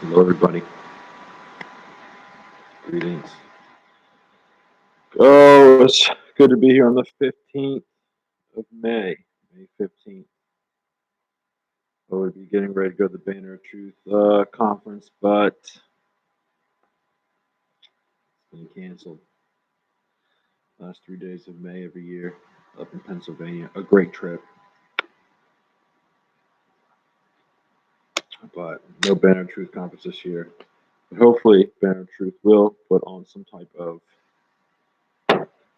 Hello, everybody. Greetings. Oh, it's good to be here on the 15th of May, May 15th. Oh, we'll be getting ready to go to the Banner of Truth conference, but it's been canceled. Last 3 days of May every year up in Pennsylvania. A great trip, but no Banner of Truth conference this year. But hopefully, Banner of Truth will put on some type of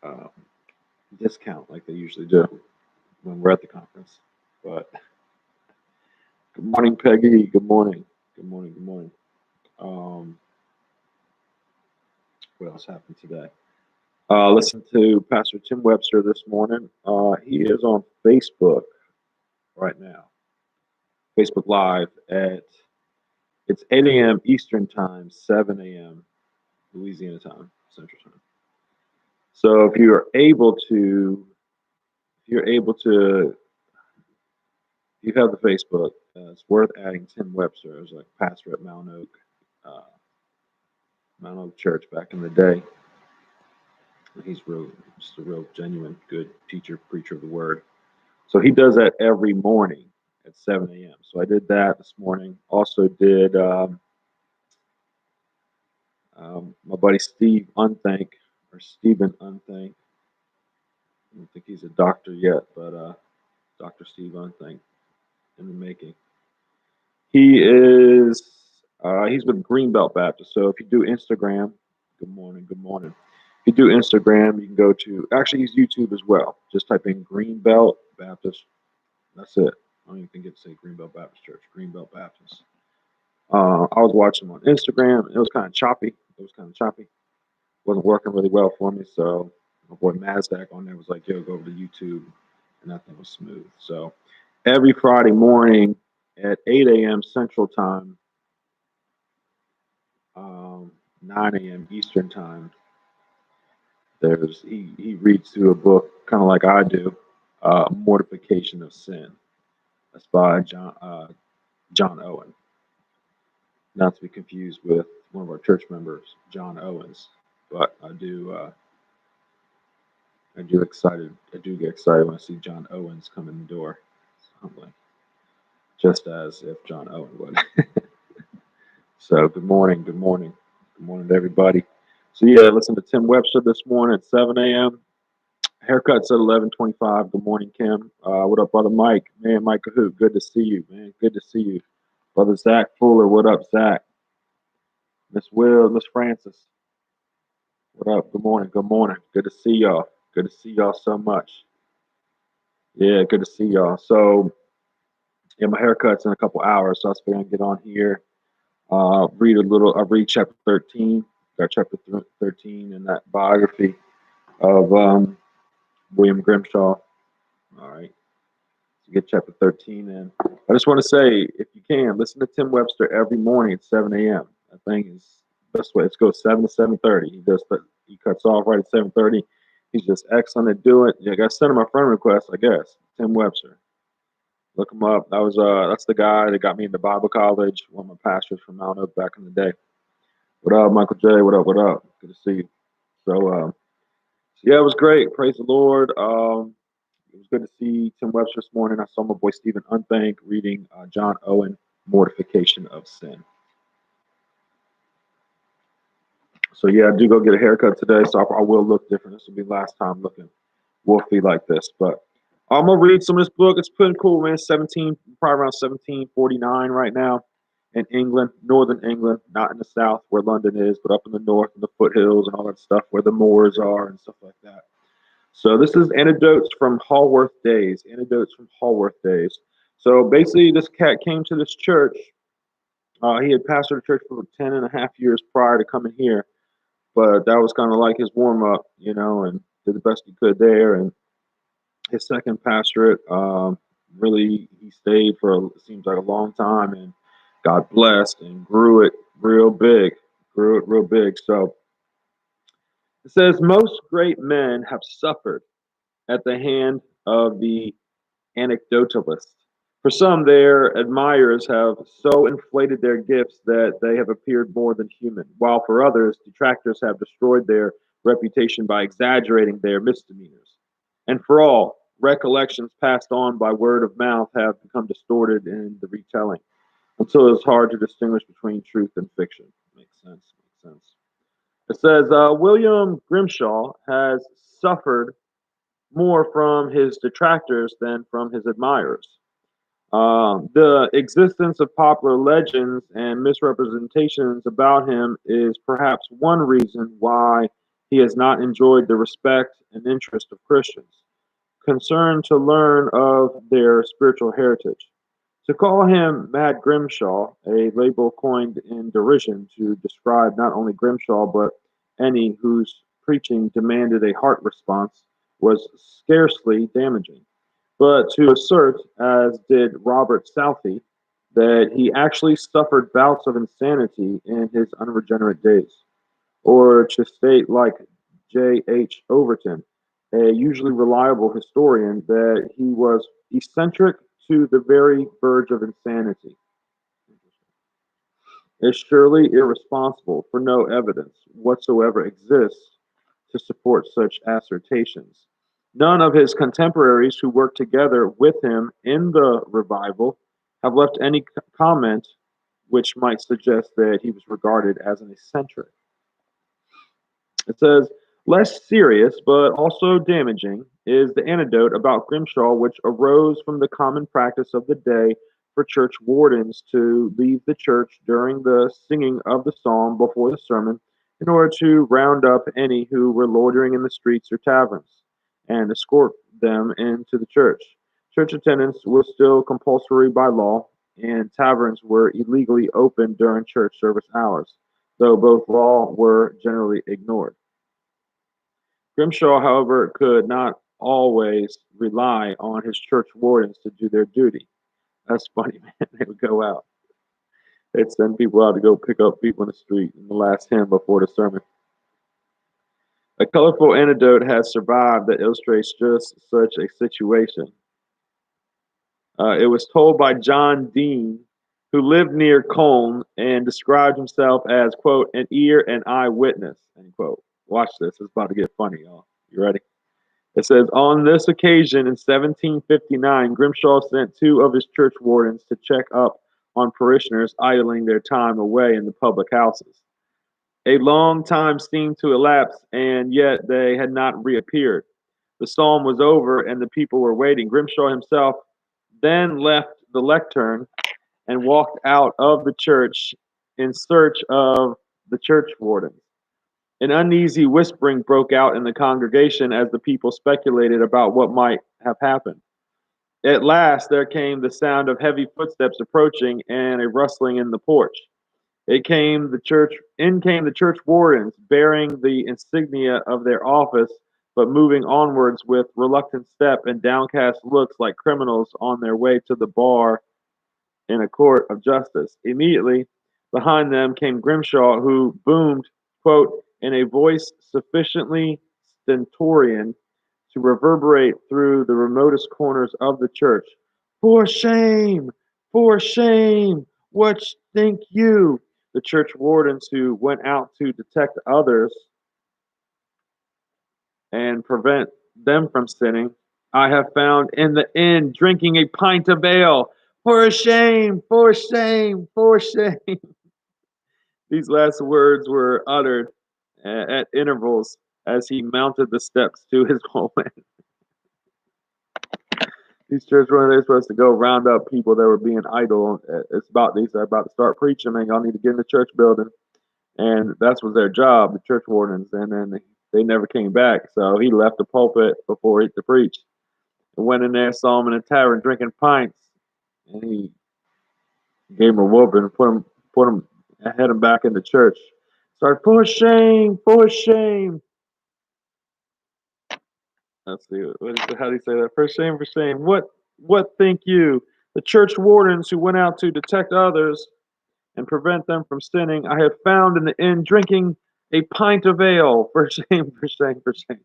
um, discount like they usually do when we're at the conference. But good morning, Peggy. Good morning. Good morning. Good morning. Um, what else happened today? Listen to Pastor Tim Webster this morning. He is on Facebook right now. Facebook Live at it's 8 a.m. Eastern Time, 7 a.m. Louisiana time, Central Time. So if you have the Facebook, it's worth adding Tim Webster as a pastor at Mount Oak Church back in the day. He's just a real genuine, good teacher, preacher of the word. So he does that every morning at 7 a.m. So I did that this morning. Also did my buddy Stephen Unthank. I don't think he's a doctor yet, but Dr. Steve Unthank in the making. He's with Greenbelt Baptist. So if you do Instagram, good morning. If you do Instagram, you can go to, actually he's YouTube as well. Just type in Greenbelt Baptist. That's it. I don't even think it's say Greenbelt Baptist Church. Greenbelt Baptist. I was watching him on Instagram. It was kind of choppy. Wasn't working really well for me. So my boy Mazdak on there was like, "Yo, go over to YouTube," and that thing was smooth. So every Friday morning at 8 a.m. Central Time, 9 a.m. Eastern Time, he reads through a book kind of like I do, Mortification of Sin. That's by John Owen. Not to be confused with one of our church members, John Owens. But I do get excited when I see John Owens come in the door. Humbling. Just as if John Owen would. So good morning to everybody. So yeah, listen to Tim Webster this morning at 7 a.m. Haircuts at 11:25. Good morning, Kim. What up, brother Mike? Man, Mike Cahoot, good to see you, man. Good to see you. Brother Zach Fuller, what up, Zach? Miss Will, Miss Francis. What up? Good morning. Good to see y'all. Good to see y'all so much. Yeah, good to see y'all. So yeah, my haircut's in a couple hours, so I was figuring I'd get on here. Read a little. I read chapter 13. Got chapter 13 in that biography of William Grimshaw. All right. So get chapter 13 in. I just want to say, if you can, listen to Tim Webster every morning at 7 a.m. I think is the best way. Let's go 7 to 7:30. He cuts off right at 7:30. He's just excellent at doing it. Yeah, I got to send him a friend request, I guess. Tim Webster. Look him up. That's the guy that got me into Bible college. One of my pastors from Mount Oak back in the day. What up, Michael J? What up? What up? Good to see you. So yeah, it was great. Praise the Lord. It was good to see Tim Webster this morning. I saw my boy Stephen Unthank reading John Owen, Mortification of Sin. So yeah, I do go get a haircut today, so I will look different. This will be the last time looking wolfy like this. But I'm gonna read some of this book. It's pretty cool, man. Probably around 1749 right now in England, northern England, not in the south where London is, but up in the north, in the foothills and all that stuff where the moors are and stuff like that. So this is anecdotes from Haworth days. So basically, this cat came to this church. He had pastored a church for 10 and a half years prior to coming here, but that was kind of like his warm up, and did the best he could there. And his second pastorate, really, he stayed for it seems like a long time and got blessed and grew it real big. So it says most great men have suffered at the hand of the anecdotalist. For some, their admirers have so inflated their gifts that they have appeared more than human, while for others, detractors have destroyed their reputation by exaggerating their misdemeanors. And for all, recollections passed on by word of mouth have become distorted in the retelling, until it's hard to distinguish between truth and fiction. Makes sense. Makes sense. It says William Grimshaw has suffered more from his detractors than from his admirers. The existence of popular legends and misrepresentations about him is perhaps one reason why he has not enjoyed the respect and interest of Christians, concerned to learn of their spiritual heritage. To call him Mad Grimshaw, a label coined in derision to describe not only Grimshaw but any whose preaching demanded a heart response, was scarcely damaging. But to assert, as did Robert Southey, that he actually suffered bouts of insanity in his unregenerate days, or to state, like J. H. Overton, a usually reliable historian, that he was eccentric to the very verge of insanity, is surely irresponsible, for no evidence whatsoever exists to support such assertions. None of his contemporaries who worked together with him in the revival have left any comment which might suggest that he was regarded as an eccentric. It says, less serious but also damaging is the anecdote about Grimshaw, which arose from the common practice of the day for church wardens to leave the church during the singing of the psalm before the sermon in order to round up any who were loitering in the streets or taverns and escort them into the church. Church attendance was still compulsory by law, and taverns were illegally open during church service hours, though both law were generally ignored. Grimshaw, however, could not always rely on his church wardens to do their duty. That's funny, man. They would go out. They'd send people out to go pick up people in the street in the last hymn before the sermon. A colorful anecdote has survived that illustrates just such a situation. It was told by John Dean, who lived near Colne and described himself as, quote, an ear and eye witness, end quote. Watch this. It's about to get funny, y'all. You ready? It says, on this occasion in 1759, Grimshaw sent two of his church wardens to check up on parishioners idling their time away in the public houses. A long time seemed to elapse, and yet they had not reappeared. The psalm was over, and the people were waiting. Grimshaw himself then left the lectern and walked out of the church in search of the church wardens. An uneasy whispering broke out in the congregation as the people speculated about what might have happened. At last there came the sound of heavy footsteps approaching and a rustling in the porch. In came the church wardens, bearing the insignia of their office, but moving onwards with reluctant step and downcast looks like criminals on their way to the bar in a court of justice. Immediately behind them came Grimshaw, who boomed, quote, in a voice sufficiently stentorian to reverberate through the remotest corners of the church. For shame! For shame! What think you? The church wardens who went out to detect others and prevent them from sinning, I have found in the inn drinking a pint of ale. For shame! For shame! For shame! These last words were uttered at intervals as he mounted the steps to his home. These church runners, they're supposed to go round up people that were being idle. It's about these are about to start preaching, man. Y'all need to get in the church building, and that was their job, the church wardens. And then they never came back, so he left the pulpit before he to preach. And went in there, saw him in a tavern drinking pints, and he gave him a whooping and put him, had him back in the church. Started, for shame. Let's see, how do you say that? For shame, for shame. What think you? The church wardens who went out to detect others and prevent them from sinning, I have found in the inn drinking a pint of ale. For shame, for shame, for shame.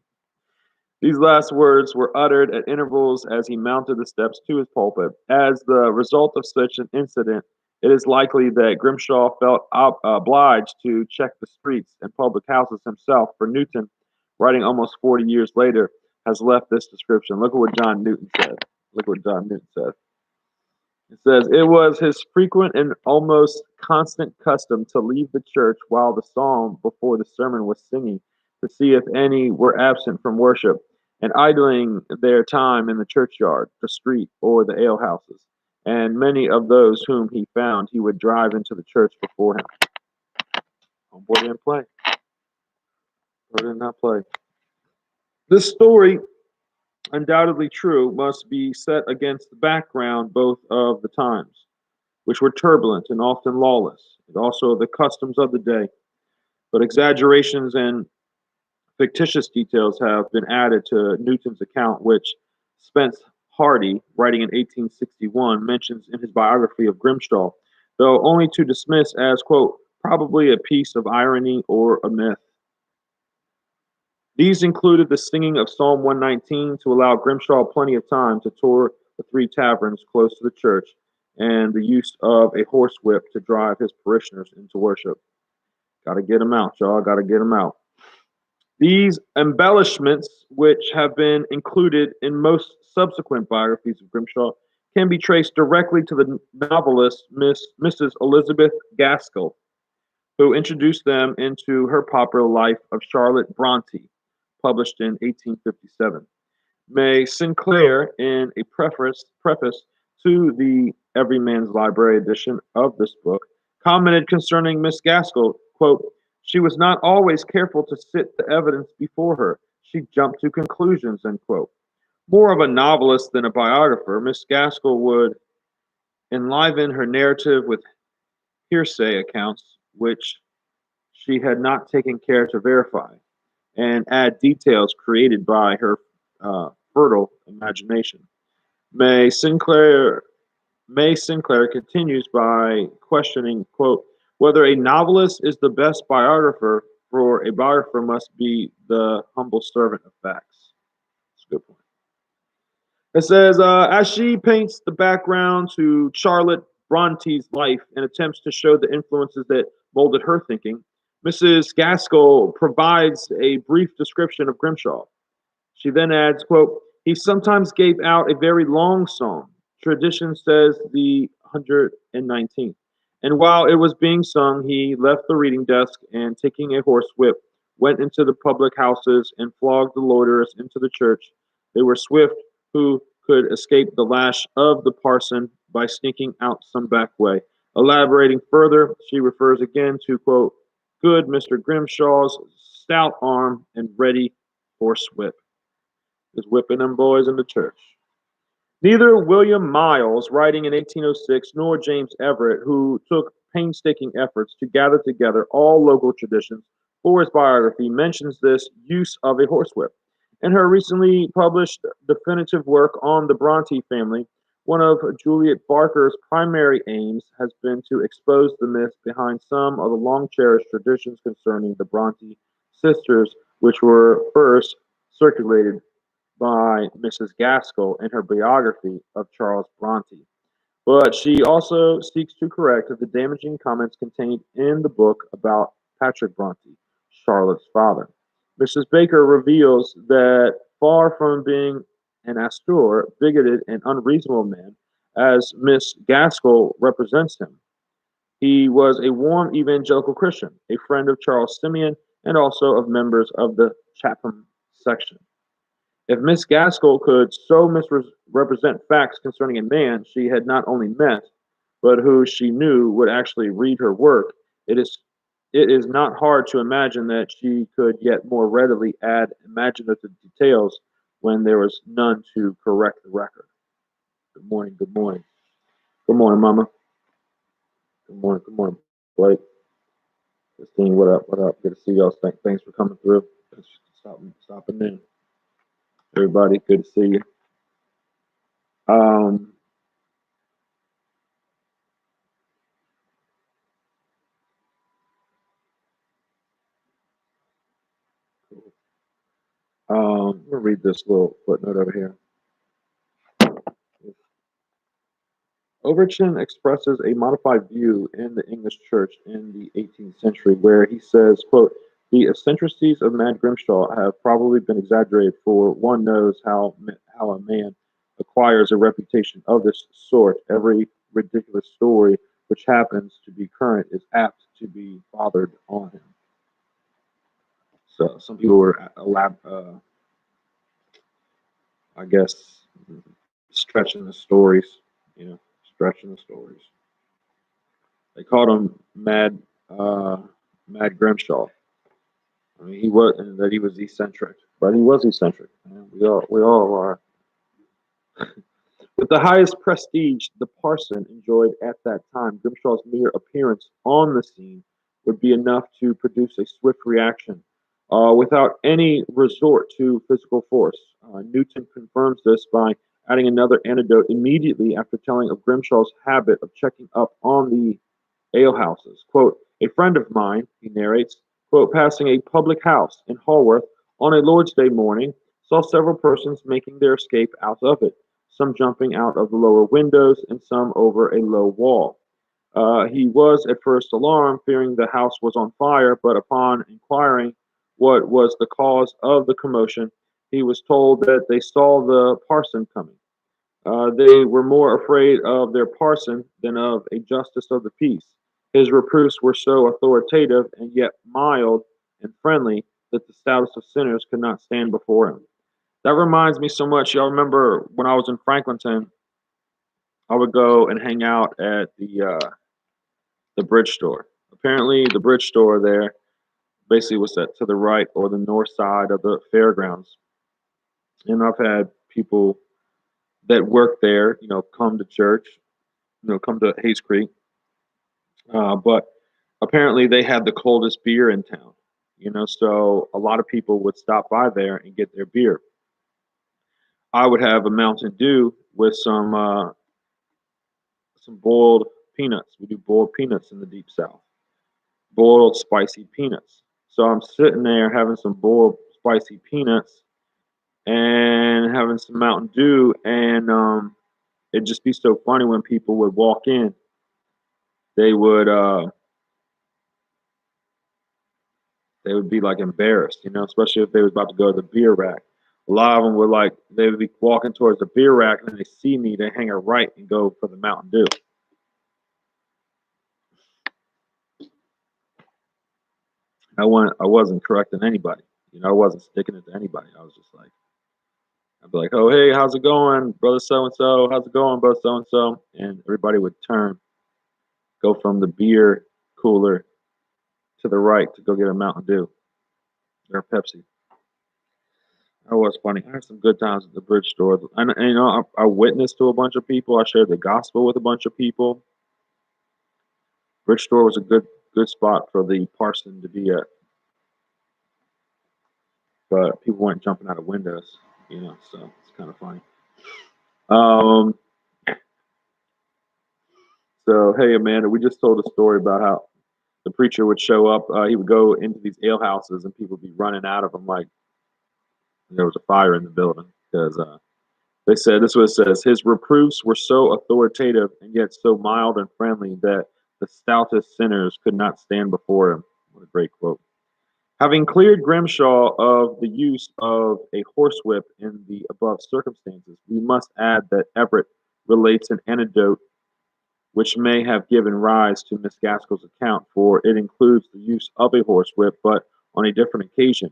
These last words were uttered at intervals as he mounted the steps to his pulpit. As the result of such an incident, it is likely that Grimshaw felt obliged to check the streets and public houses himself, for Newton, writing almost 40 years later, has left this description. Look at what John Newton said. Look what John Newton said. It says, it was his frequent and almost constant custom to leave the church while the psalm before the sermon was singing, to see if any were absent from worship, and idling their time in the churchyard, the street, or the alehouses. And many of those whom he found, he would drive into the church before him. Homeboy didn't play. Or did not play. This story, undoubtedly true, must be set against the background both of the times, which were turbulent and often lawless, and also the customs of the day. But exaggerations and fictitious details have been added to Newton's account, which Spence Hardy, writing in 1861, mentions in his biography of Grimshaw, though only to dismiss as, quote, probably a piece of irony or a myth. These included the singing of Psalm 119 to allow Grimshaw plenty of time to tour the three taverns close to the church, and the use of a horsewhip to drive his parishioners into worship. Got to get them out, y'all. Got to get them out. These embellishments, which have been included in most subsequent biographies of Grimshaw, can be traced directly to the novelist Mrs. Elizabeth Gaskell, who introduced them into her popular life of Charlotte Bronte, published in 1857. May Sinclair, in a preface to the Everyman's Library edition of this book, commented concerning Miss Gaskell, quote, she was not always careful to sit the evidence before her. She jumped to conclusions, end quote. More of a novelist than a biographer, Miss Gaskell would enliven her narrative with hearsay accounts, which she had not taken care to verify, and add details created by her fertile imagination. May Sinclair May Sinclair continues by questioning, quote, whether a novelist is the best biographer, for a biographer must be the humble servant of facts. That's a good point. It says, as she paints the background to Charlotte Bronte's life and attempts to show the influences that molded her thinking, Mrs. Gaskell provides a brief description of Grimshaw. She then adds, quote, he sometimes gave out a very long psalm. Tradition says the 119th. And while it was being sung, he left the reading desk and, taking a horsewhip, went into the public houses and flogged the loiterers into the church. They were swift who could escape the lash of the parson by sneaking out some back way. Elaborating further, she refers again to, quote, good Mr. Grimshaw's stout arm and ready horsewhip. Is whipping them boys in the church. Neither William Miles, writing in 1806, nor James Everett, who took painstaking efforts to gather together all local traditions for his biography, mentions this use of a horsewhip. In her recently published definitive work on the Bronte family, one of Juliet Barker's primary aims has been to expose the myths behind some of the long-cherished traditions concerning the Bronte sisters, which were first circulated by Mrs. Gaskell in her biography of Charles Bronte. But she also seeks to correct the damaging comments contained in the book about Patrick Bronte, Charlotte's father. Mrs. Baker reveals that far from being an austere, bigoted, and unreasonable man, as Miss Gaskell represents him, he was a warm evangelical Christian, a friend of Charles Simeon, and also of members of the Chatham section. If Miss Gaskell could so misrepresent facts concerning a man she had not only met, but who she knew would actually read her work, it is not hard to imagine that she could yet more readily add imaginative details when there was none to correct the record. Good morning, good morning. Good morning, Mama. Good morning, Blake. Christine, what up, what up? Good to see y'all. Thanks for coming through. Thanks for stopping in. Everybody, good to see you. Um, I'm going to read this little footnote over here. Overton expresses a modified view in the English church in the 18th century, where he says, quote, the eccentricities of Mad Grimshaw have probably been exaggerated, for one knows how a man acquires a reputation of this sort. Every ridiculous story which happens to be current is apt to be fathered on him. So some people were, I guess, stretching the stories, you know, stretching the stories. They called him uh, Mad Grimshaw. I mean, he was, and that he was eccentric, but he was eccentric. Man. We all are. With the highest prestige the parson enjoyed at that time, Grimshaw's mere appearance on the scene would be enough to produce a swift reaction, without any resort to physical force. Newton confirms this by adding another anecdote immediately after telling of Grimshaw's habit of checking up on the alehouses. Quote, a friend of mine, he narrates, quote, passing a public house in Haworth on a Lord's Day morning, saw several persons making their escape out of it, some jumping out of the lower windows and some over a low wall. He was at first alarmed, fearing the house was on fire, but upon inquiring what was the cause of the commotion, he was told that they saw the parson coming. They were more afraid of their parson than of a justice of the peace. His reproofs were so authoritative and yet mild and friendly that the stoutest of sinners could not stand before him. That reminds me so much. Y'all remember when I was in Franklinton, I would go and hang out at the bridge store. Apparently, the bridge store there basically was set to the right or the north side of the fairgrounds. And I've had people that work there, come to church, come to Hayes Creek. But apparently, they had the coldest beer in town. So a lot of people would stop by there and get their beer. I would have a Mountain Dew with some boiled peanuts. We do boiled peanuts in the deep south. Boiled spicy peanuts. So I'm sitting there having some boiled spicy peanuts and having some Mountain Dew, and it'd just be so funny when people would walk in. They would they would be like embarrassed, especially if they was about to go to the beer rack. A lot of them would they would be walking towards the beer rack, and then they see me, they hang a right and go for the Mountain Dew. I wasn't correcting anybody. I wasn't sticking it to anybody. I was just like, I'd be like, oh, hey, how's it going, brother so and so? How's it going, brother so and so? And everybody would go from the beer cooler to the right to go get a Mountain Dew or a Pepsi. That was funny. I had some good times at the bridge store. And I witnessed to a bunch of people. I shared the gospel with a bunch of people. Bridge store was a good spot for the parson to be at. But people weren't jumping out of windows, so it's kind of funny. Um, so, hey, Amanda, we just told a story about how the preacher would show up. He would go into these alehouses and people would be running out of them like there was a fire in the building because they said this was says his reproofs were so authoritative and yet so mild and friendly that the stoutest sinners could not stand before him. What a great quote. Having cleared Grimshaw of the use of a horsewhip in the above circumstances, we must add that Everett relates an anecdote which may have given rise to Miss Gaskell's account, for it includes the use of a horsewhip, but on a different occasion.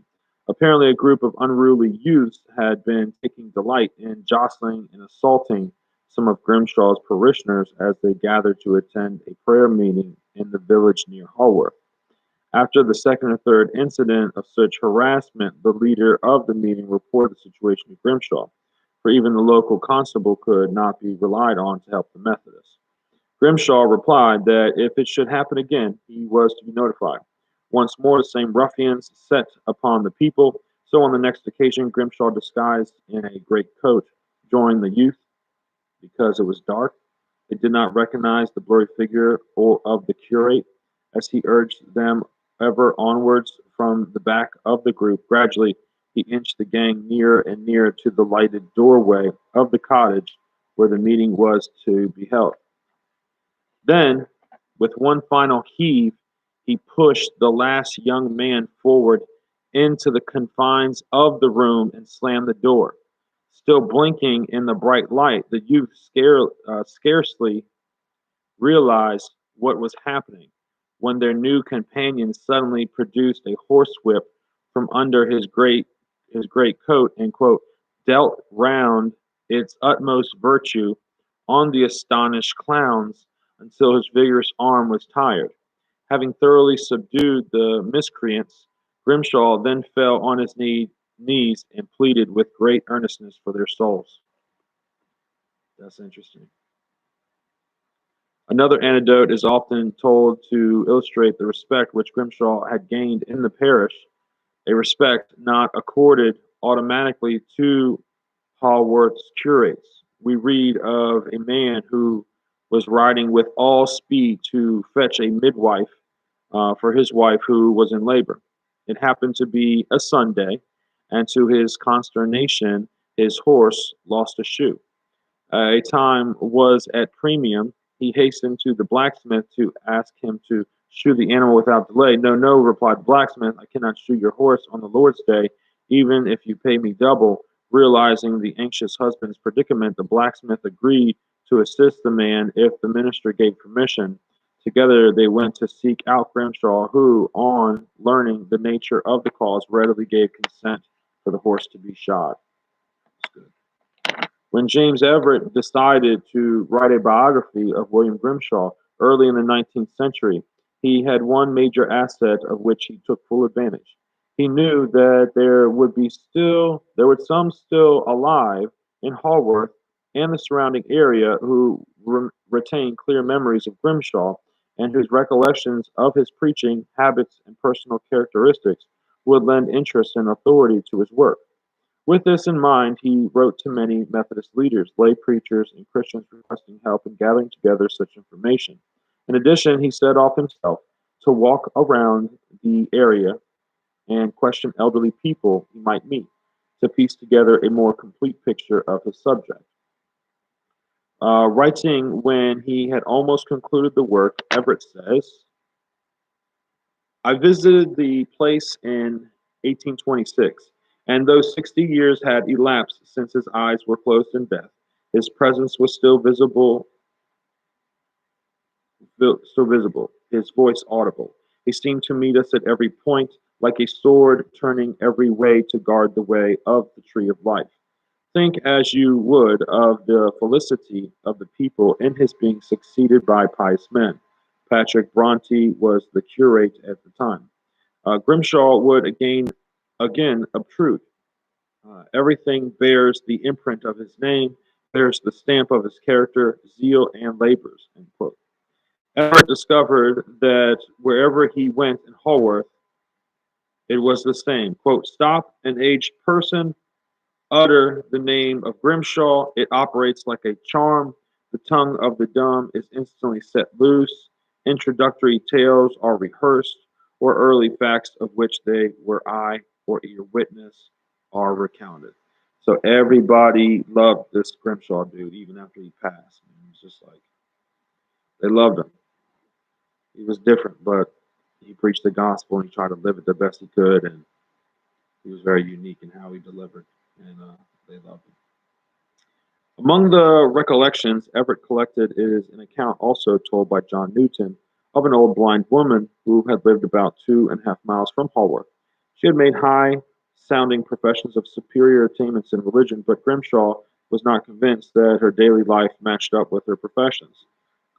Apparently, a group of unruly youths had been taking delight in jostling and assaulting some of Grimshaw's parishioners as they gathered to attend a prayer meeting in the village near Haworth. After the second or third incident of such harassment, the leader of the meeting reported the situation to Grimshaw, for even the local constable could not be relied on to help the Methodists. Grimshaw replied that if it should happen again, he was to be notified. Once more, the same ruffians set upon the people. So on the next occasion, Grimshaw, disguised in a great coat, joined the youth. Because it was dark, they did not recognize the blurry figure of the curate as he urged them ever onwards from the back of the group. Gradually, He inched the gang nearer and nearer to the lighted doorway of the cottage where the meeting was to be held. Then, with one final heave, he pushed the last young man forward into the confines of the room and slammed the door. Still blinking in the bright light, the youth scarcely realized what was happening when their new companion suddenly produced a horsewhip from under his great coat and quote dealt round its utmost virtue on the astonished clowns until his vigorous arm was tired. Having thoroughly subdued the miscreants, Grimshaw then fell on his knees and pleaded with great earnestness for their souls. That's interesting. Another anecdote is often told to illustrate the respect which Grimshaw had gained in the parish, a respect not accorded automatically to Haworth's curates. We read of a man who was riding with all speed to fetch a midwife for his wife who was in labor. It happened to be a Sunday, and to his consternation, his horse lost a shoe. A time was at premium. He hastened to the blacksmith to ask him to shoe the animal without delay. No, no, replied the blacksmith, I cannot shoe your horse on the Lord's day, even if you pay me double. Realizing the anxious husband's predicament, the blacksmith agreed to assist the man if the minister gave permission. Together they went to seek out Grimshaw, who, on learning the nature of the cause, readily gave consent for the horse to be shod. That's good. When James Everett decided to write a biography of William Grimshaw early in the 19th century, he had one major asset of which he took full advantage. He knew that there would some still alive in Haworth and the surrounding area who retain clear memories of Grimshaw and whose recollections of his preaching, habits, and personal characteristics would lend interest and authority to his work. With this in mind, he wrote to many Methodist leaders, lay preachers, and Christians requesting help in gathering together such information. In addition, he set off himself to walk around the area and question elderly people he might meet to piece together a more complete picture of his subject. Writing when he had almost concluded the work, Everett says, I visited the place in 1826, and though 60 years had elapsed since his eyes were closed in death, his presence was still visible, his voice audible. He seemed to meet us at every point, like a sword turning every way to guard the way of the tree of life. Think as you would of the felicity of the people in his being succeeded by pious men. Patrick Bronte was the curate at the time. Grimshaw would again obtrude. Everything bears the imprint of his name, bears the stamp of his character, zeal, and labors. End quote. Everett discovered that wherever he went in Haworth, it was the same. Quote, stop an aged person, utter the name of Grimshaw, it operates like a charm. The tongue of the dumb is instantly set loose. Introductory tales are rehearsed, or early facts of which they were eye or ear witness are recounted. So everybody loved this Grimshaw dude, even after he passed. It was just like they loved him. He was different, but he preached the gospel and he tried to live it the best he could, and he was very unique in how he delivered, and they loved him. Among the recollections Everett collected is an account also told by John Newton of an old blind woman who had lived about 2.5 miles from Haworth. She had made high sounding professions of superior attainments in religion, but Grimshaw was not convinced that her daily life matched up with her professions.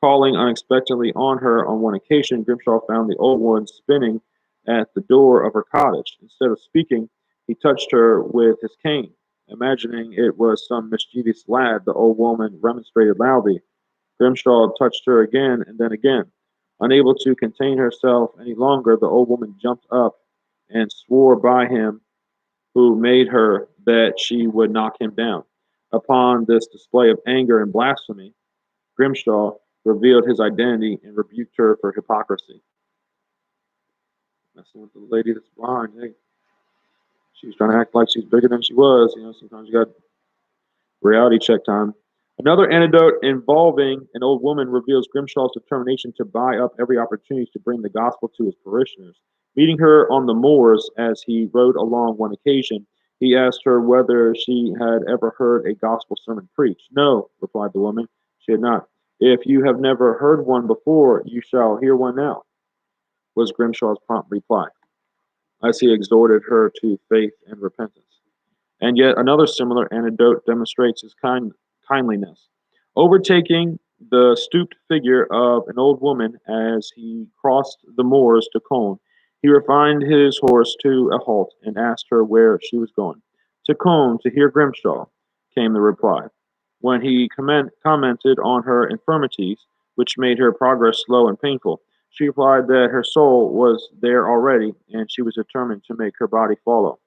Calling unexpectedly on her on one occasion, Grimshaw found the old woman spinning at the door of her cottage. Instead of speaking, he touched her with his cane. Imagining it was some mischievous lad, the old woman remonstrated loudly. Grimshaw touched her again and then again. Unable to contain herself any longer, the old woman jumped up and swore by him who made her that she would knock him down. Upon this display of anger and blasphemy, Grimshaw revealed his identity and rebuked her for hypocrisy. Messing with the lady that's blind, hey, She was trying to act like she's bigger than she was. Sometimes you got reality check time. Another anecdote involving an old woman reveals Grimshaw's determination to buy up every opportunity to bring the gospel to his parishioners. Meeting her on the moors as he rode along one occasion, he asked her whether she had ever heard a gospel sermon preached. No, replied the woman, she had not. If you have never heard one before, you shall hear one now, was Grimshaw's prompt reply, as he exhorted her to faith and repentance. And yet another similar anecdote demonstrates his kindliness. Overtaking the stooped figure of an old woman as he crossed the moors to Colne, he refined his horse to a halt and asked her where she was going. To Colne, to hear Grimshaw, came the reply. When he commented on her infirmities, which made her progress slow and painful, she replied that her soul was there already, and she was determined to make her body follow.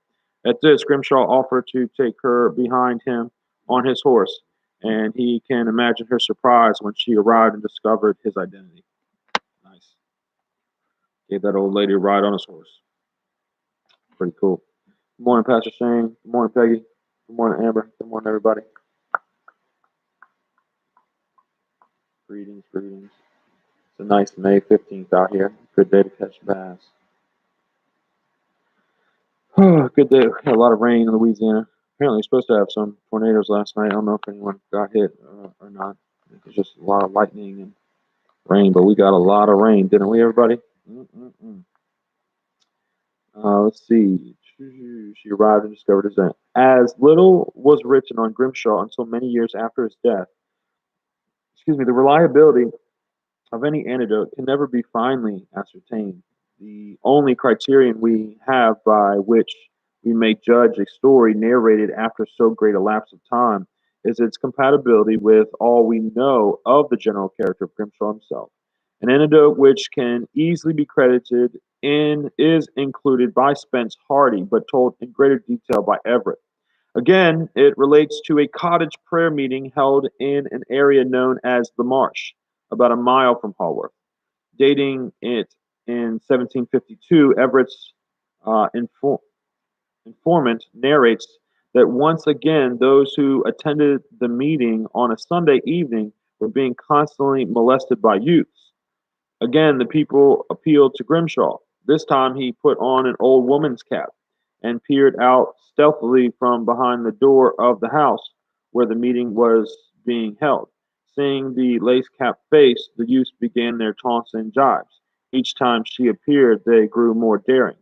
At this, Grimshaw offered to take her behind him on his horse, and he can imagine her surprise when she arrived and discovered his identity. Nice. Gave that old lady a ride on his horse. Pretty cool. Good morning, Pastor Shane. Good morning, Peggy. Good morning, Amber. Good morning, everybody. Greetings, greetings. It's a nice May 15th out here. Good day to catch bass. Good day. We had a lot of rain in Louisiana. Apparently, supposed to have some tornadoes last night. I don't know if anyone got hit or not. It was just a lot of lightning and rain, but we got a lot of rain, didn't we, everybody? Let's see. She arrived and discovered his death. As little was written on Grimshaw until many years after his death. The reliability of any anecdote can never be finally ascertained. The only criterion we have by which we may judge a story narrated after so great a lapse of time is its compatibility with all we know of the general character of Grimshaw himself. An anecdote which can easily be credited in is included by Spence Hardy, but told in greater detail by Everett. Again, it relates to a cottage prayer meeting held in an area known as the Marsh, about a mile from Haworth. Dating it in 1752, Everett's informant narrates that once again those who attended the meeting on a Sunday evening were being constantly molested by youths. Again, the people appealed to Grimshaw. This time he put on an old woman's cap and peered out stealthily from behind the door of the house where the meeting was being held. Seeing the lace-capped face, the youths began their taunts and jibes. Each time she appeared, they grew more daring.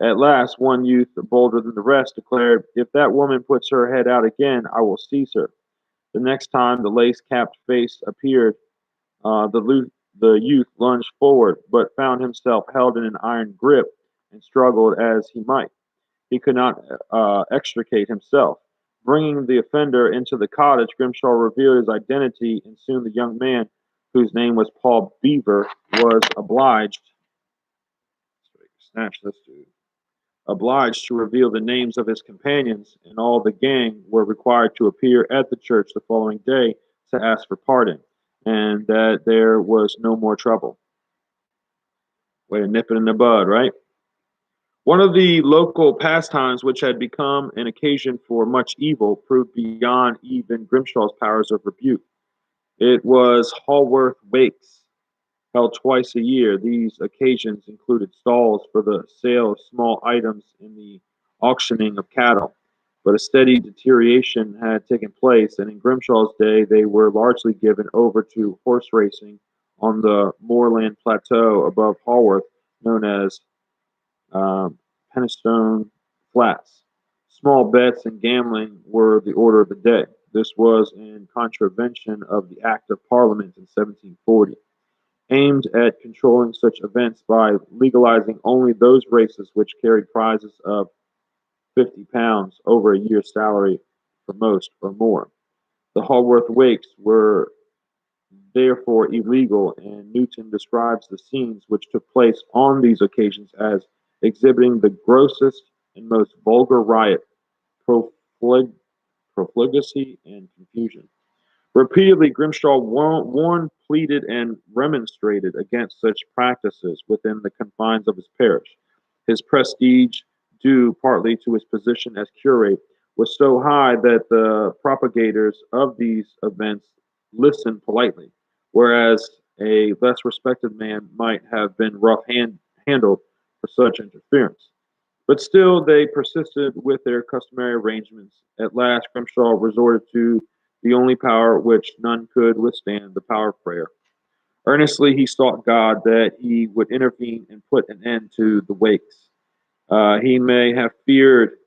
At last, one youth, bolder than the rest, declared, "If that woman puts her head out again, I will seize her." The next time the lace-capped face appeared, the youth lunged forward, but found himself held in an iron grip and struggled as he might. He could not extricate himself. Bringing the offender into the cottage, Grimshaw revealed his identity, and soon the young man, whose name was Paul Beaver, was obliged to reveal the names of his companions, and all the gang were required to appear at the church the following day to ask for pardon, and that there was no more trouble. Way to nip it in the bud, right? One of the local pastimes, which had become an occasion for much evil, proved beyond even Grimshaw's powers of rebuke. It was Haworth Wakes, held twice a year. These occasions included stalls for the sale of small items in the auctioning of cattle. But a steady deterioration had taken place, and in Grimshaw's day they were largely given over to horse racing on the moorland plateau above Haworth, known as Penistone Flats. Small bets and gambling were the order of the day. This was in contravention of the Act of Parliament in 1740, aimed at controlling such events by legalizing only those races which carried prizes of £50 over a year's salary for most or more. The Haworth Wakes were therefore illegal, and Newton describes the scenes which took place on these occasions as exhibiting the grossest and most vulgar riot, profligacy, and confusion. Repeatedly, Grimshaw warned, pleaded, and remonstrated against such practices within the confines of his parish. His prestige due partly to his position as curate, was so high that the propagators of these events listened politely, whereas a less respected man might have been handled for such interference. But still, they persisted with their customary arrangements. At last, Grimshaw resorted to the only power which none could withstand, the power of prayer. Earnestly, he sought God that he would intervene and put an end to the wakes. He may have feared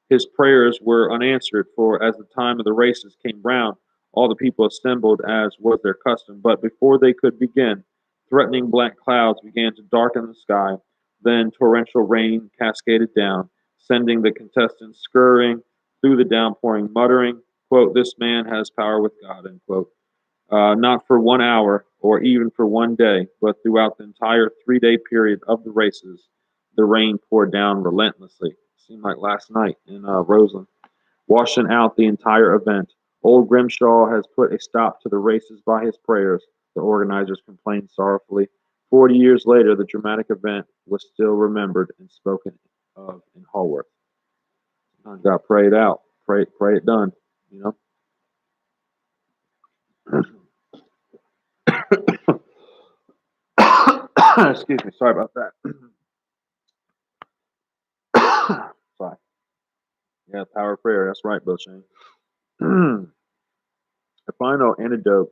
his prayers were unanswered, for as the time of the races came round, all the people assembled as was their custom. But before they could begin, threatening black clouds began to darken the sky. Then torrential rain cascaded down, sending the contestants scurrying through the downpouring, muttering, quote, "This man has power with God," end quote. Not for 1 hour or even for one day, but throughout the entire 3 day period of the races, the rain poured down relentlessly. It seemed like last night in Roseland, washing out the entire event. Old Grimshaw has put a stop to the races by his prayers, the organizers complained sorrowfully. 40 years later, the dramatic event was still remembered and spoken of in Haworth. Sometimes got prayed out, pray it done, you know. Excuse me, sorry about that. Sorry. Yeah, power of prayer. That's right, Bill Shane. A final anecdote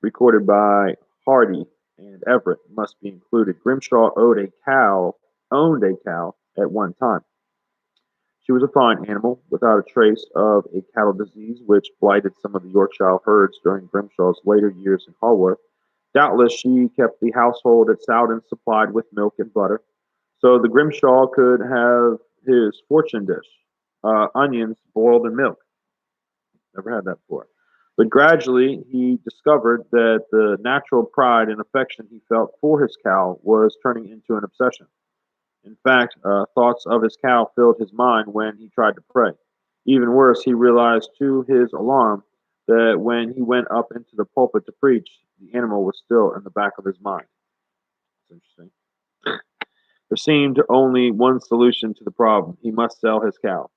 recorded by Hardy and Everett must be included. Grimshaw owned a cow at one time. She was a fine animal, without a trace of a cattle disease which blighted some of the Yorkshire herds during Grimshaw's later years in Haworth. Doubtless she kept the household at Sowden supplied with milk and butter, so the Grimshaw could have his fortune dish, onions boiled in milk. Never had that before. But gradually he discovered that the natural pride and affection he felt for his cow was turning into an obsession. In fact, thoughts of his cow filled his mind when he tried to pray. Even worse, he realized to his alarm that when he went up into the pulpit to preach, the animal was still in the back of his mind. That's interesting. There seemed only one solution to the problem. He must sell his cow.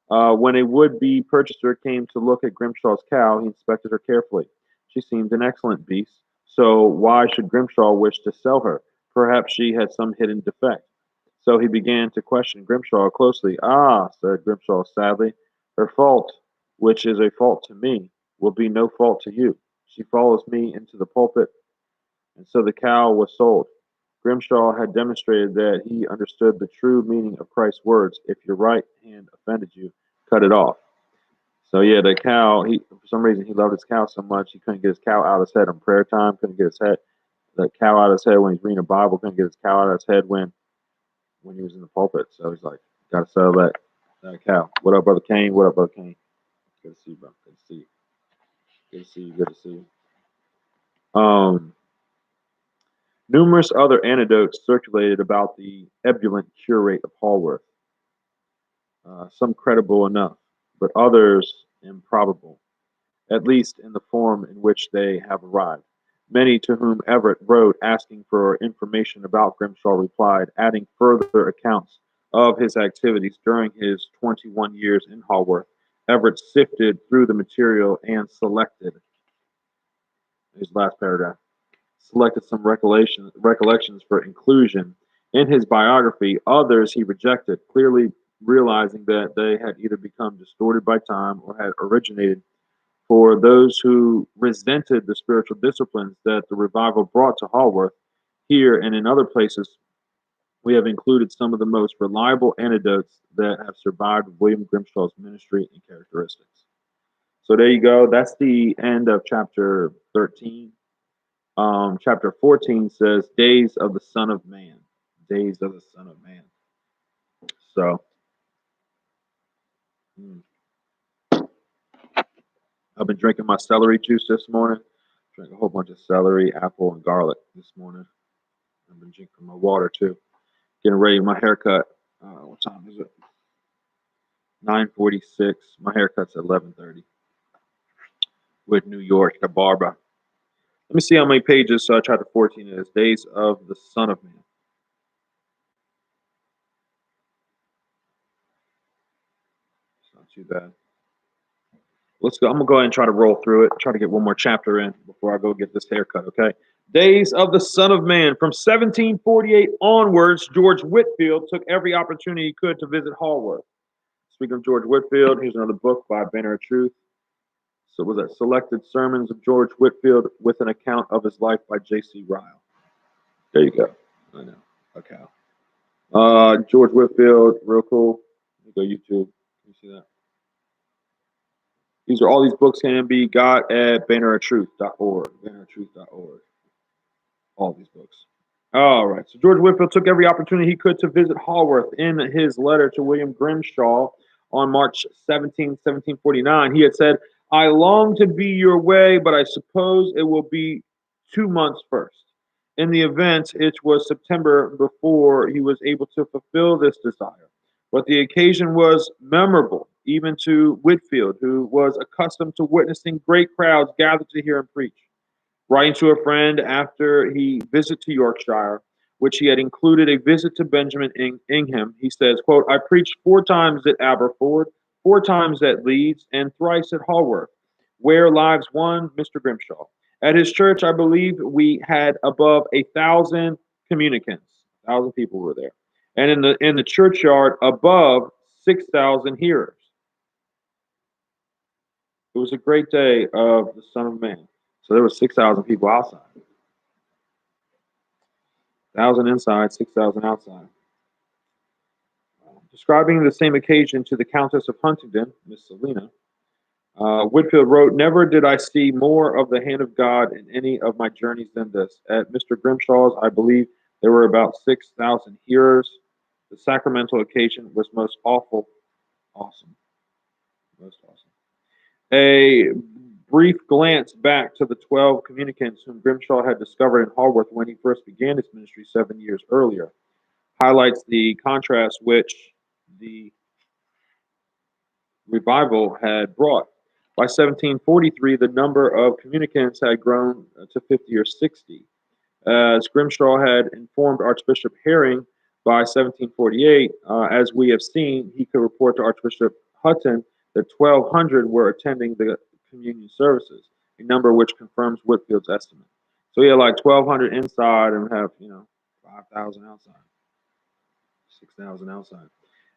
When a would-be purchaser came to look at Grimshaw's cow, he inspected her carefully. She seemed an excellent beast, so why should Grimshaw wish to sell her? Perhaps she had some hidden defect. So he began to question Grimshaw closely. "Ah," said Grimshaw sadly, "her fault, which is a fault to me, will be no fault to you. She follows me into the pulpit." And so the cow was sold. Grimshaw had demonstrated that he understood the true meaning of Christ's words: "If your right hand offended you, cut it off." So yeah, the cow. He for some reason he loved his cow so much he couldn't get his cow out of his head on prayer time. Couldn't get his head the cow out of his head when he's reading the Bible. Couldn't get his cow out of his head when he was in the pulpit. So he's like, "Got to settle that cow." What up, brother Kane? What up, brother Kane? Good to see you, bro. Good to see you. Good to see you. Good to see you. Numerous other anecdotes circulated about the ebullient curate of Haworth, some credible enough, but others improbable, at least in the form in which they have arrived. Many to whom Everett wrote asking for information about Grimshaw replied, adding further accounts of his activities during his 21 years in Haworth. Everett sifted through the material and selected his last paragraph selected some recollections for inclusion in his biography. Others he rejected, clearly realizing that they had either become distorted by time or had originated for those who resented the spiritual disciplines that the revival brought to Haworth. Here and in other places, we have included some of the most reliable anecdotes that have survived William Grimshaw's ministry and characteristics. So there you go. That's the end of chapter 13. Chapter 14 says, Days of the Son of Man. Days of the Son of Man. So, I've been drinking my celery juice this morning. Drank a whole bunch of celery, apple, and garlic this morning. I've been drinking my water too. Getting ready my haircut. What time is it? 9:46. My haircut's at 11:30 with New York, the barber. Let me see how many pages chapter 14 is. Days of the Son of Man. too bad. Let's go. I'm gonna go ahead and try to roll through it. Try to get one more chapter in before I go get this haircut. Okay. Days of the Son of Man. From 1748 onwards, George Whitefield took every opportunity he could to visit Haworth. Speaking of George Whitefield, here's another book by Banner of Truth. So was that Selected Sermons of George Whitefield with an account of his life by J.C. Ryle. There you go. I know. Okay. George Whitefield, real cool. Let me go YouTube. Can you see that? These are all these books can be got at banneroftruth.org. Banneroftruth.org. All these books. All right. So George Whitefield took every opportunity he could to visit Haworth. In his letter to William Grimshaw on March 17, 1749, he had said, I long to be your way, but I suppose it will be 2 months first. In the event, it was September before he was able to fulfill this desire. But the occasion was memorable, even to Whitefield, who was accustomed to witnessing great crowds gathered to hear him preach. Writing to a friend after he visit to Yorkshire, which he had included a visit to Benjamin Ingham, he says, quote, I preached 4 times at Aberford, 4 times at Leeds, and thrice at Haworth, where lives one Mr. Grimshaw. At his church, I believe we had above 1,000 communicants. 1,000 people were there. And in the churchyard, above 6,000 hearers. It was a great day of the Son of Man. So there were 6,000 people outside. 1,000 inside, 6,000 outside. Describing the same occasion to the Countess of Huntingdon, Miss Selina, Whitefield wrote, Never did I see more of the hand of God in any of my journeys than this. At Mr. Grimshaw's, I believe there were about 6,000 hearers. The sacramental occasion was most awesome. Most awesome. A brief glance back to the 12 communicants whom Grimshaw had discovered in Haworth when he first began his ministry 7 years earlier highlights the contrast which the revival had brought. By 1743, the number of communicants had grown to 50 or 60. As Grimshaw had informed Archbishop Herring by 1748, as we have seen, he could report to Archbishop Hutton that 1,200 were attending the communion services, a number which confirms Whitefield's estimate. So he had like 1,200 inside and have 5,000 outside, 6,000 outside.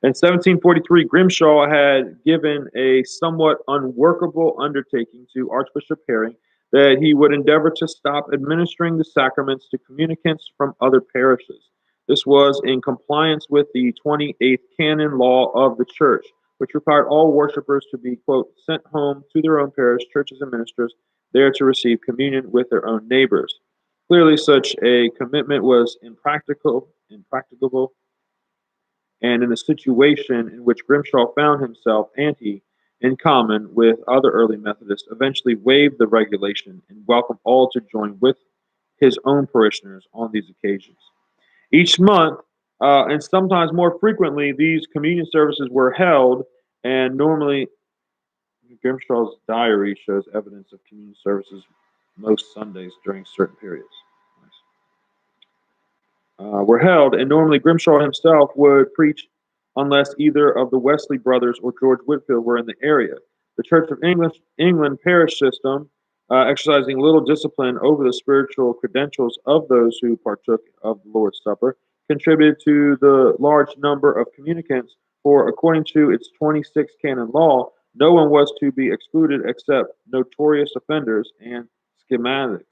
In 1743, Grimshaw had given a somewhat unworkable undertaking to Archbishop Herring that he would endeavor to stop administering the sacraments to communicants from other parishes. This was in compliance with the 28th canon law of the church, which required all worshippers to be, quote, sent home to their own parish, churches, and ministers, there to receive communion with their own neighbors. Clearly, such a commitment was impracticable, and in the situation in which Grimshaw found himself, he, in common with other early Methodists, eventually waived the regulation and welcomed all to join with his own parishioners on these occasions. Each month, and sometimes more frequently, these communion services were held, and normally Grimshaw's diary shows evidence of communion services most Sundays during certain periods. Were held, and normally Grimshaw himself would preach unless either of the Wesley brothers or George Whitefield were in the area. The Church of England parish system, exercising little discipline over the spiritual credentials of those who partook of the Lord's Supper, contributed to the large number of communicants, for according to its 26th canon law, no one was to be excluded except notorious offenders and schismatics.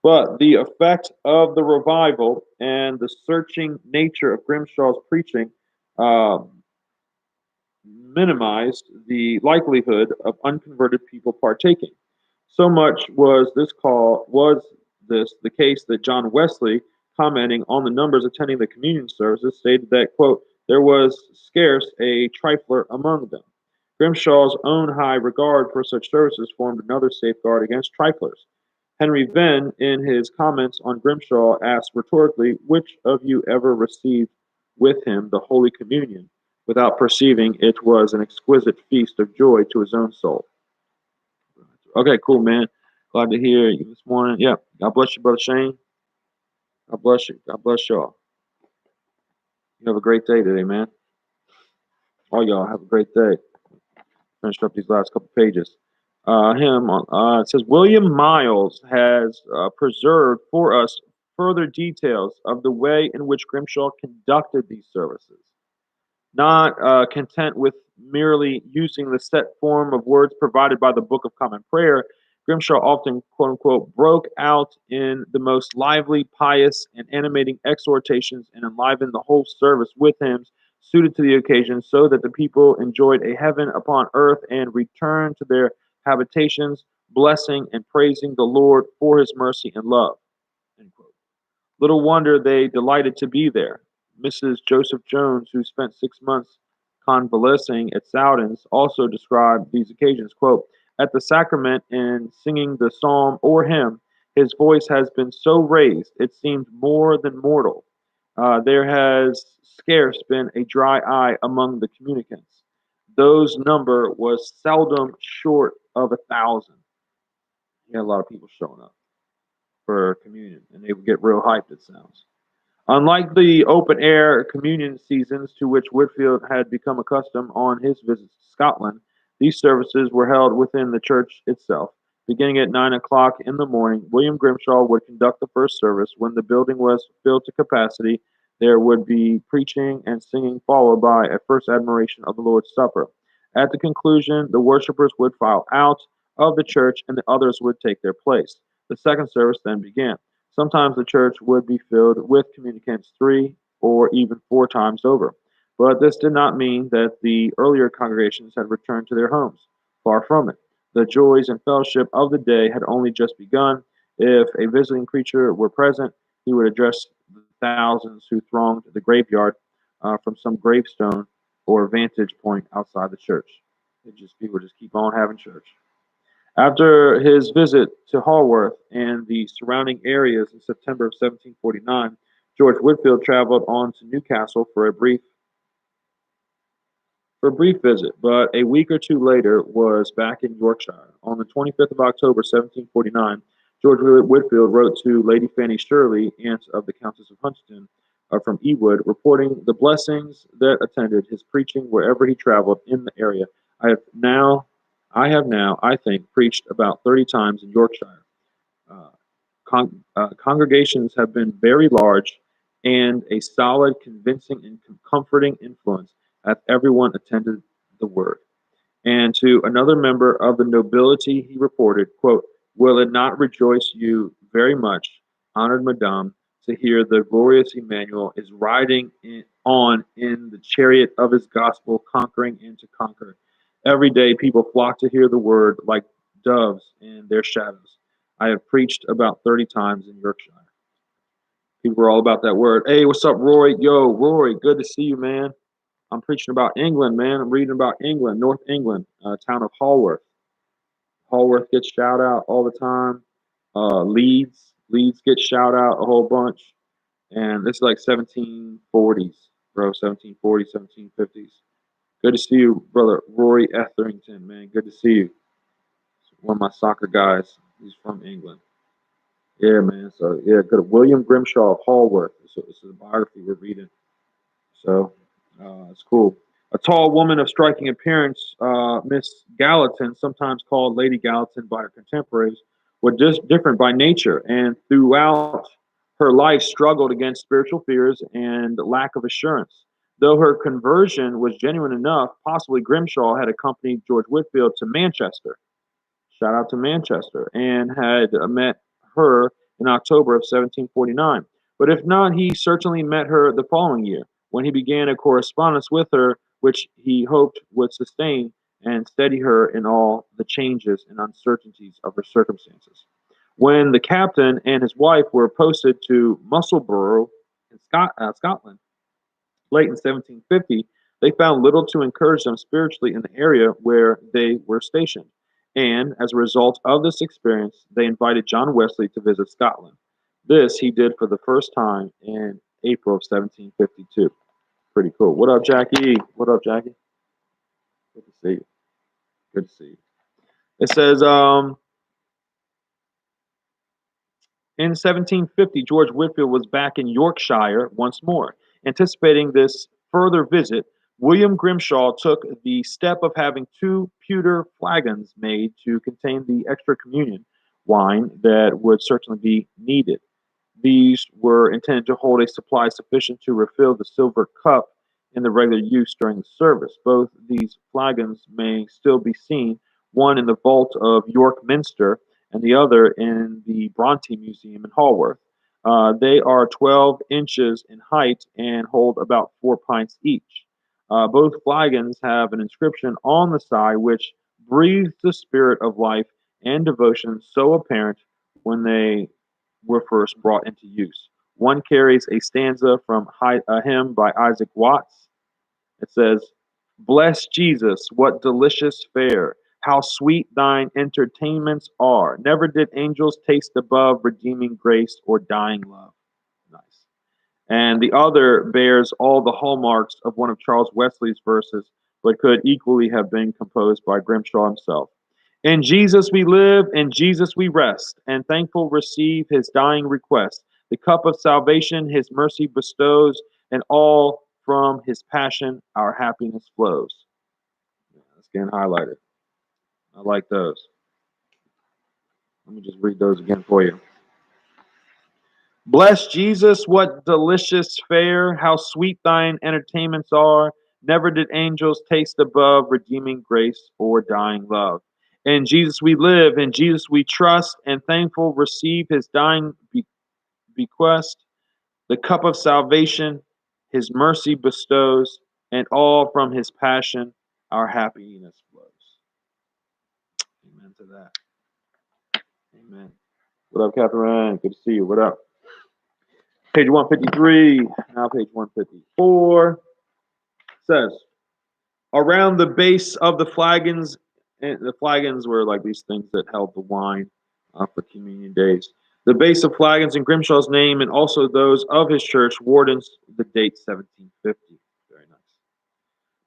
But the effect of the revival and the searching nature of Grimshaw's preaching minimized the likelihood of unconverted people partaking. So much was this the case that John Wesley, commenting on the numbers attending the communion services, stated that, quote, there was scarce a trifler among them. Grimshaw's own high regard for such services formed another safeguard against triflers. Henry Venn, in his comments on Grimshaw, asked rhetorically, which of you ever received with him the Holy Communion, without perceiving it was an exquisite feast of joy to his own soul? Okay, cool, man. Glad to hear you this morning. Yeah, God bless you, Brother Shane. God bless you. God bless y'all. You have a great day today, man. All y'all have a great day. Finish up these last couple pages. It says William Miles has preserved for us further details of the way in which Grimshaw conducted these services. Not content with merely using the set form of words provided by the Book of Common Prayer, Grimshaw often, quote unquote, broke out in the most lively, pious, and animating exhortations and enlivened the whole service with hymns suited to the occasion so that the people enjoyed a heaven upon earth and returned to their habitations, blessing and praising the Lord for his mercy and love. End quote. Little wonder they delighted to be there. Mrs. Joseph Jones, who spent 6 months convalescing at Soudens, also described these occasions. Quote, at the sacrament and singing the psalm or hymn, his voice has been so raised it seemed more than mortal. There has scarce been a dry eye among the communicants. Those number was seldom short of 1,000. He had a lot of people showing up for communion, and they would get real hyped, it sounds. Unlike the open air communion seasons to which Whitfield had become accustomed on his visits to Scotland, these services were held within the church itself. Beginning at 9 o'clock in the morning, William Grimshaw would conduct the first service. When the building was filled to capacity, there would be preaching and singing, followed by a first admiration of the Lord's Supper. At the conclusion, the worshippers would file out of the church and the others would take their place. The second service then began. Sometimes the church would be filled with communicants 3 or even 4 times over. But this did not mean that the earlier congregations had returned to their homes. Far from it. The joys and fellowship of the day had only just begun. If a visiting preacher were present, he would address the thousands who thronged the graveyard from some gravestone or vantage point outside the church. People just keep on having church. After his visit to Haworth and the surrounding areas in September of 1749, George Whitfield traveled on to Newcastle for a brief visit, but a week or two later was back in Yorkshire. On the 25th of October, 1749, George Whitfield wrote to Lady Fanny Shirley, aunt of the Countess of Huntingdon, from Ewood, reporting the blessings that attended his preaching wherever he traveled in the area. I have now, I think, preached about 30 times in Yorkshire. Uh, Congregations have been very large, and a solid, convincing, and comforting influence hath everyone attended the word. And to another member of the nobility he reported, quote, will it not rejoice you very much, honored madame, to hear the glorious Emmanuel is riding on in the chariot of his gospel, conquering and to conquer. Every day people flock to hear the word like doves in their shadows. I have preached about 30 times in Yorkshire. People are all about that word. Hey, what's up, Rory? Yo, Rory, good to see you, man. I'm preaching about England, man. I'm reading about England, North England, town of Haworth. Haworth gets shout out all the time. Leeds gets shout out a whole bunch. And this is like 1740s, bro. 1740s, 1750s. Good to see you, brother Rory Etherington, man. Good to see you. One of my soccer guys. He's from England. Yeah, man. So yeah, good. William Grimshaw of Haworth. So this is a biography we're reading. So it's cool. A tall woman of striking appearance, Miss Gallatin, sometimes called Lady Gallatin by her contemporaries, was just different by nature, and throughout her life struggled against spiritual fears and lack of assurance. Though her conversion was genuine enough, possibly Grimshaw had accompanied George Whitfield to Manchester. Shout out to Manchester, and had met her in October of 1749. But if not, he certainly met her the following year, when he began a correspondence with her, which he hoped would sustain and steady her in all the changes and uncertainties of her circumstances. When the captain and his wife were posted to Musselburgh in Scotland, late in 1750, they found little to encourage them spiritually in the area where they were stationed. And as a result of this experience, they invited John Wesley to visit Scotland. This he did for the first time in April of 1752. Pretty cool. What up, Jackie? What up, Jackie? Good to see you. Good to see you. It says, in 1750, George Whitfield was back in Yorkshire once more. Anticipating this further visit, William Grimshaw took the step of having two pewter flagons made to contain the extra communion wine that would certainly be needed. These were intended to hold a supply sufficient to refill the silver cup in the regular use during the service. Both these flagons may still be seen, one in the vault of York Minster and the other in the Bronte Museum in Haworth. They are 12 inches in height and hold about 4 pints each. Both flagons have an inscription on the side which breathes the spirit of life and devotion so apparent when they were first brought into use. One carries a stanza from a hymn by Isaac Watts. It says, "Bless Jesus, what delicious fare! How sweet thine entertainments are! Never did angels taste above redeeming grace or dying love." Nice. And the other bears all the hallmarks of one of Charles Wesley's verses, but could equally have been composed by Grimshaw himself. In Jesus we live, in Jesus we rest, and thankful receive his dying request. The cup of salvation his mercy bestows, and all from his passion our happiness flows. Yeah, that's getting highlighted. I like those. Let me just read those again for you. Bless Jesus, what delicious fare, how sweet thine entertainments are. Never did angels taste above redeeming grace or dying love. In Jesus we live, in Jesus we trust, and thankful receive his dying bequest. The cup of salvation his mercy bestows, and all from his passion our happiness flows. Amen to that. Amen. What up, Catherine? Good to see you. What up? Page 153, now page 154 says, around the base of the flagons, and the flagons were like these things that held the wine for communion days. The base of flagons in Grimshaw's name and also those of his church wardens the date 1750. Very nice.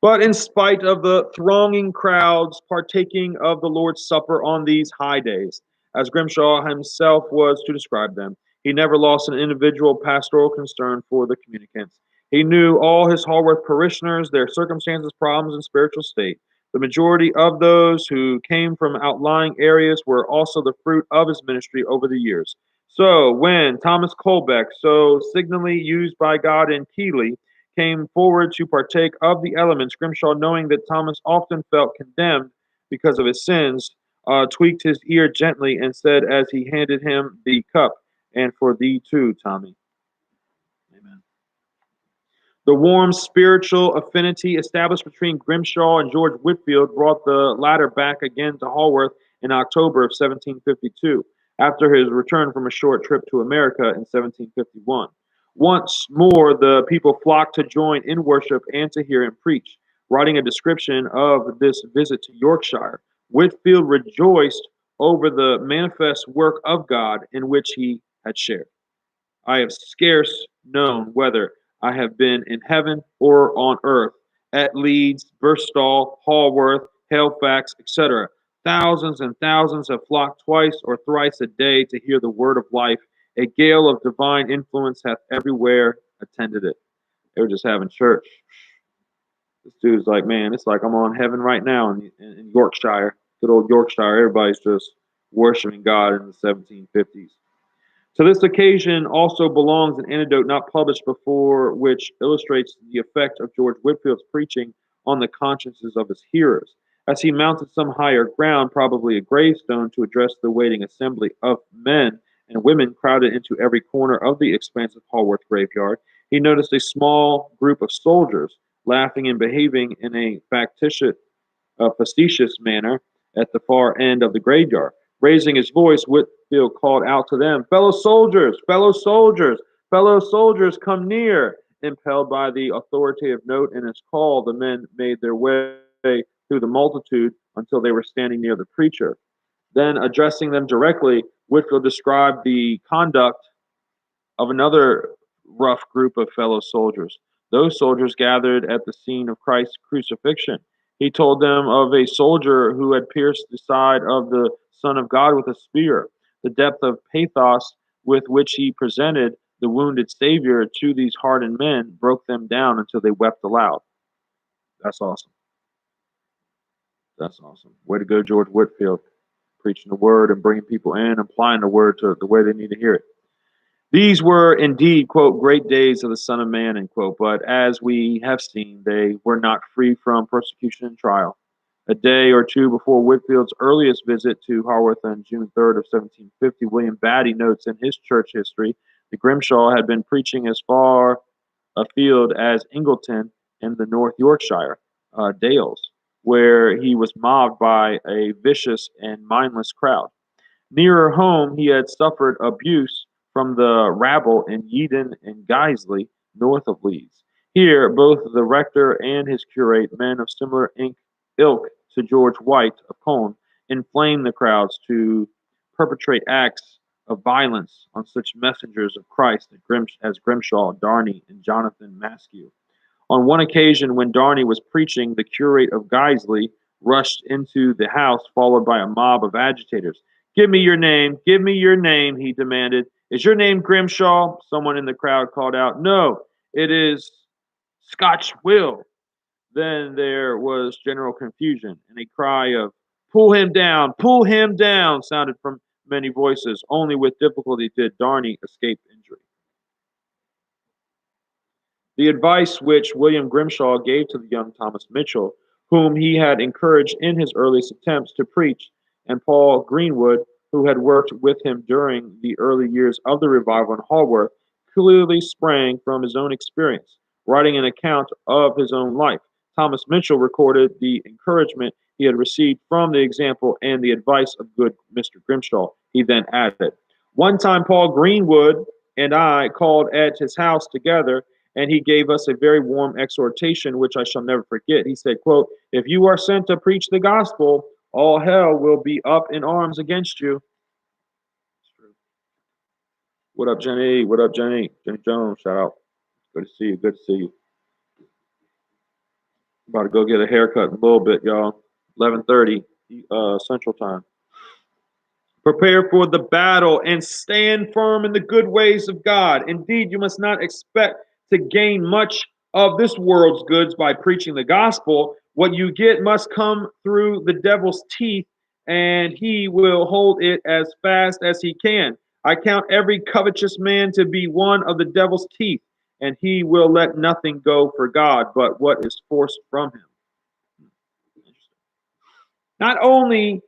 But in spite of the thronging crowds partaking of the Lord's Supper on these high days, as Grimshaw himself was to describe them, he never lost an individual pastoral concern for the communicants. He knew all his Haworth parishioners, their circumstances, problems, and spiritual state. The majority of those who came from outlying areas were also the fruit of his ministry over the years. So when Thomas Colbeck, so signally used by God in Keighley, came forward to partake of the elements, Grimshaw, knowing that Thomas often felt condemned because of his sins, tweaked his ear gently and said as he handed him the cup, "And for thee too, Tommy." Amen. The warm spiritual affinity established between Grimshaw and George Whitefield brought the latter back again to Haworth in October of 1752, after his return from a short trip to America in 1751. Once more, the people flocked to join in worship and to hear him preach. Writing a description of this visit to Yorkshire, Whitefield rejoiced over the manifest work of God in which he had shared. I have scarce known whether I have been in heaven or on earth, at Leeds, Birstall, Haworth, Halifax, etc. Thousands and thousands have flocked twice or thrice a day to hear the word of life. A gale of divine influence hath everywhere attended it. They were just having church. This dude's like, man, it's like I'm on heaven right now in Yorkshire. Good old Yorkshire. Everybody's just worshiping God in the 1750s. To this occasion also belongs an anecdote not published before, which illustrates the effect of George Whitefield's preaching on the consciences of his hearers. As he mounted some higher ground, probably a gravestone, to address the waiting assembly of men and women crowded into every corner of the expansive Haworth graveyard, he noticed a small group of soldiers laughing and behaving in a facetious manner at the far end of the graveyard. Raising his voice, Whitefield called out to them, fellow soldiers, fellow soldiers, fellow soldiers, come near." Impelled by the authoritative note in his call, the men made their way through the multitude until they were standing near the preacher. Then, addressing them directly, Whitefield described the conduct of another rough group of fellow soldiers. Those soldiers gathered at the scene of Christ's crucifixion. He told them of a soldier who had pierced the side of the Son of God with a spear. The depth of pathos with which he presented the wounded Savior to these hardened men broke them down until they wept aloud. That's awesome. That's awesome. Way to go, George Whitfield, preaching the word and bringing people in, applying the word to the way they need to hear it. These were indeed, quote, great days of the Son of Man, end quote, but as we have seen, they were not free from persecution and trial. A day or two before Whitfield's earliest visit to Haworth on June 3rd of 1750, William Batty notes in his church history that Grimshaw had been preaching as far afield as Ingleton in the North Yorkshire Dales, where he was mobbed by a vicious and mindless crowd. Nearer home, he had suffered abuse from the rabble in Yeadon and Guiseley, north of Leeds. Here, both the rector and his curate, men of similar ilk to George White of Colne, inflamed the crowds to perpetrate acts of violence on such messengers of Christ as Grimshaw, Darney, and Jonathan Maskew. On one occasion, when Darney was preaching, the curate of Guiseley rushed into the house, followed by a mob of agitators. Give me your name, give me your name, he demanded. Is your name Grimshaw? Someone in the crowd called out. No, it is Scotch Will. Then there was general confusion, and a cry of pull him down sounded from many voices. Only with difficulty did Darney escape injury. The advice which William Grimshaw gave to the young Thomas Mitchell, whom he had encouraged in his earliest attempts to preach, and Paul Greenwood, who had worked with him during the early years of the revival in Haworth, clearly sprang from his own experience. Writing an account of his own life, Thomas Mitchell recorded the encouragement he had received from the example and the advice of good Mr. Grimshaw. He then added, one time Paul Greenwood and I called at his house together, and he gave us a very warm exhortation, which I shall never forget. He said, quote, if you are sent to preach the gospel, all hell will be up in arms against you. What up, Jenny? What up, Jenny? Jenny Jones, shout out. Good to see you. Good to see you. About to go get a haircut in a little bit, y'all. 11:30 Central Time. Prepare for the battle and stand firm in the good ways of God. Indeed, you must not expect to gain much of this world's goods by preaching the gospel. What you get must come through the devil's teeth, and he will hold it as fast as he can. I count every covetous man to be one of the devil's teeth, and he will let nothing go for God but what is forced from him. Not only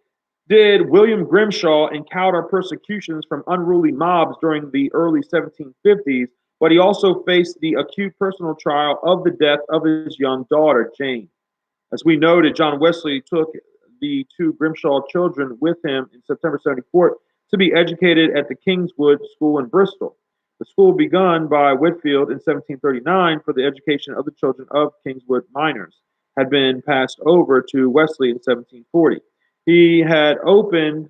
did William Grimshaw encounter persecutions from unruly mobs during the early 1750s, but he also faced the acute personal trial of the death of his young daughter, Jane. As we noted, John Wesley took the two Grimshaw children with him in September 74 to be educated at the Kingswood School in Bristol. The school begun by Whitfield in 1739 for the education of the children of Kingswood miners had been passed over to Wesley in 1740. He had opened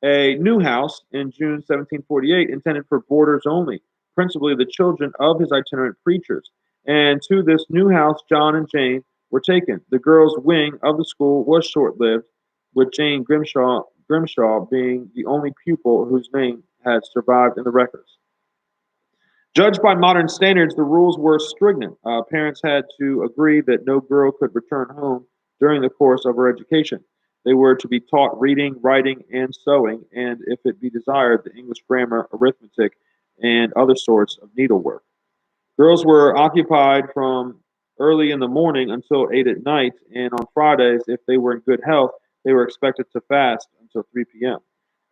a new house in June 1748 intended for boarders only, principally the children of his itinerant preachers. And to this new house, John and Jane were taken. The girls' wing of the school was short-lived, with Jane Grimshaw being the only pupil whose name had survived in the records. Judged by modern standards, the rules were stringent. Parents had to agree that no girl could return home during the course of her education. They were to be taught reading, writing, and sewing, and if it be desired, the English grammar, arithmetic, and other sorts of needlework. Girls were occupied from early in the morning until 8 at night, and on Fridays, if they were in good health, they were expected to fast until 3 p.m.,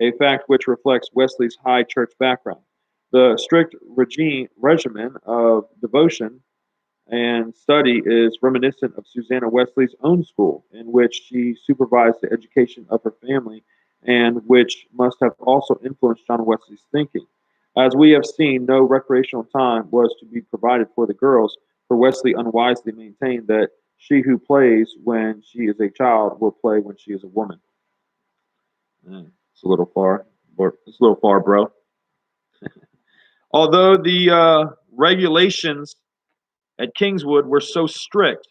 a fact which reflects Wesley's high church background. The strict regimen of devotion and study is reminiscent of Susanna Wesley's own school, in which she supervised the education of her family, and which must have also influenced John Wesley's thinking. As we have seen, no recreational time was to be provided for the girls, for Wesley unwisely maintained that she who plays when she is a child will play when she is a woman. It's a little far. It's a little far, bro. Although the regulations at Kingswood were so strict,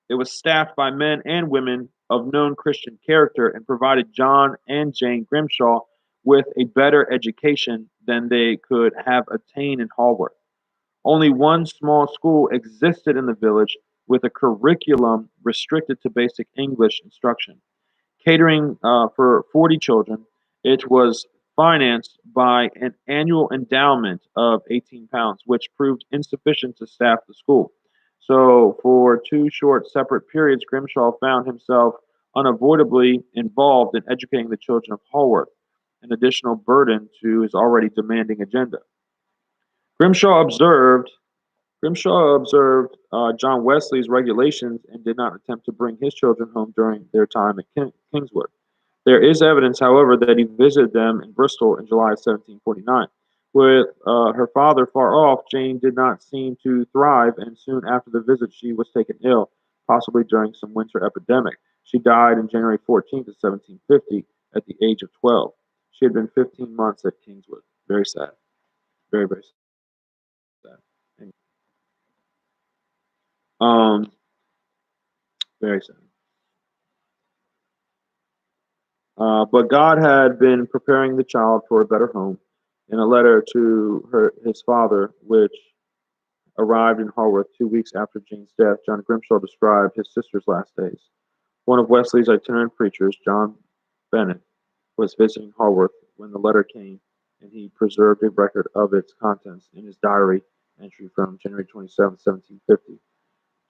it was staffed by men and women of known Christian character and provided John and Jane Grimshaw with a better education than they could have attained in Haworth. Only one small school existed in the village, with a curriculum restricted to basic English instruction. Catering for 40 children, it was financed by an annual endowment of £18, which proved insufficient to staff the school. So, for two short separate periods, Grimshaw found himself unavoidably involved in educating the children of Haworth, an additional burden to his already demanding agenda. Grimshaw observed John Wesley's regulations and did not attempt to bring his children home during their time at Kingswood. There is evidence, however, that he visited them in Bristol in July 1749. With her father far off, Jane did not seem to thrive, and soon after the visit, she was taken ill, possibly during some winter epidemic. She died on January 14th of 1750 at the age of 12. She had been 15 months at Kingswood. Very sad. Very, very sad. Um, very sad. But God had been preparing the child for a better home. In a letter to his father, which arrived in Haworth 2 weeks after Jane's death, John Grimshaw described his sister's last days. One of Wesley's itinerant preachers, John Bennett, was visiting Haworth when the letter came, and he preserved a record of its contents in his diary entry from January 27, 1750.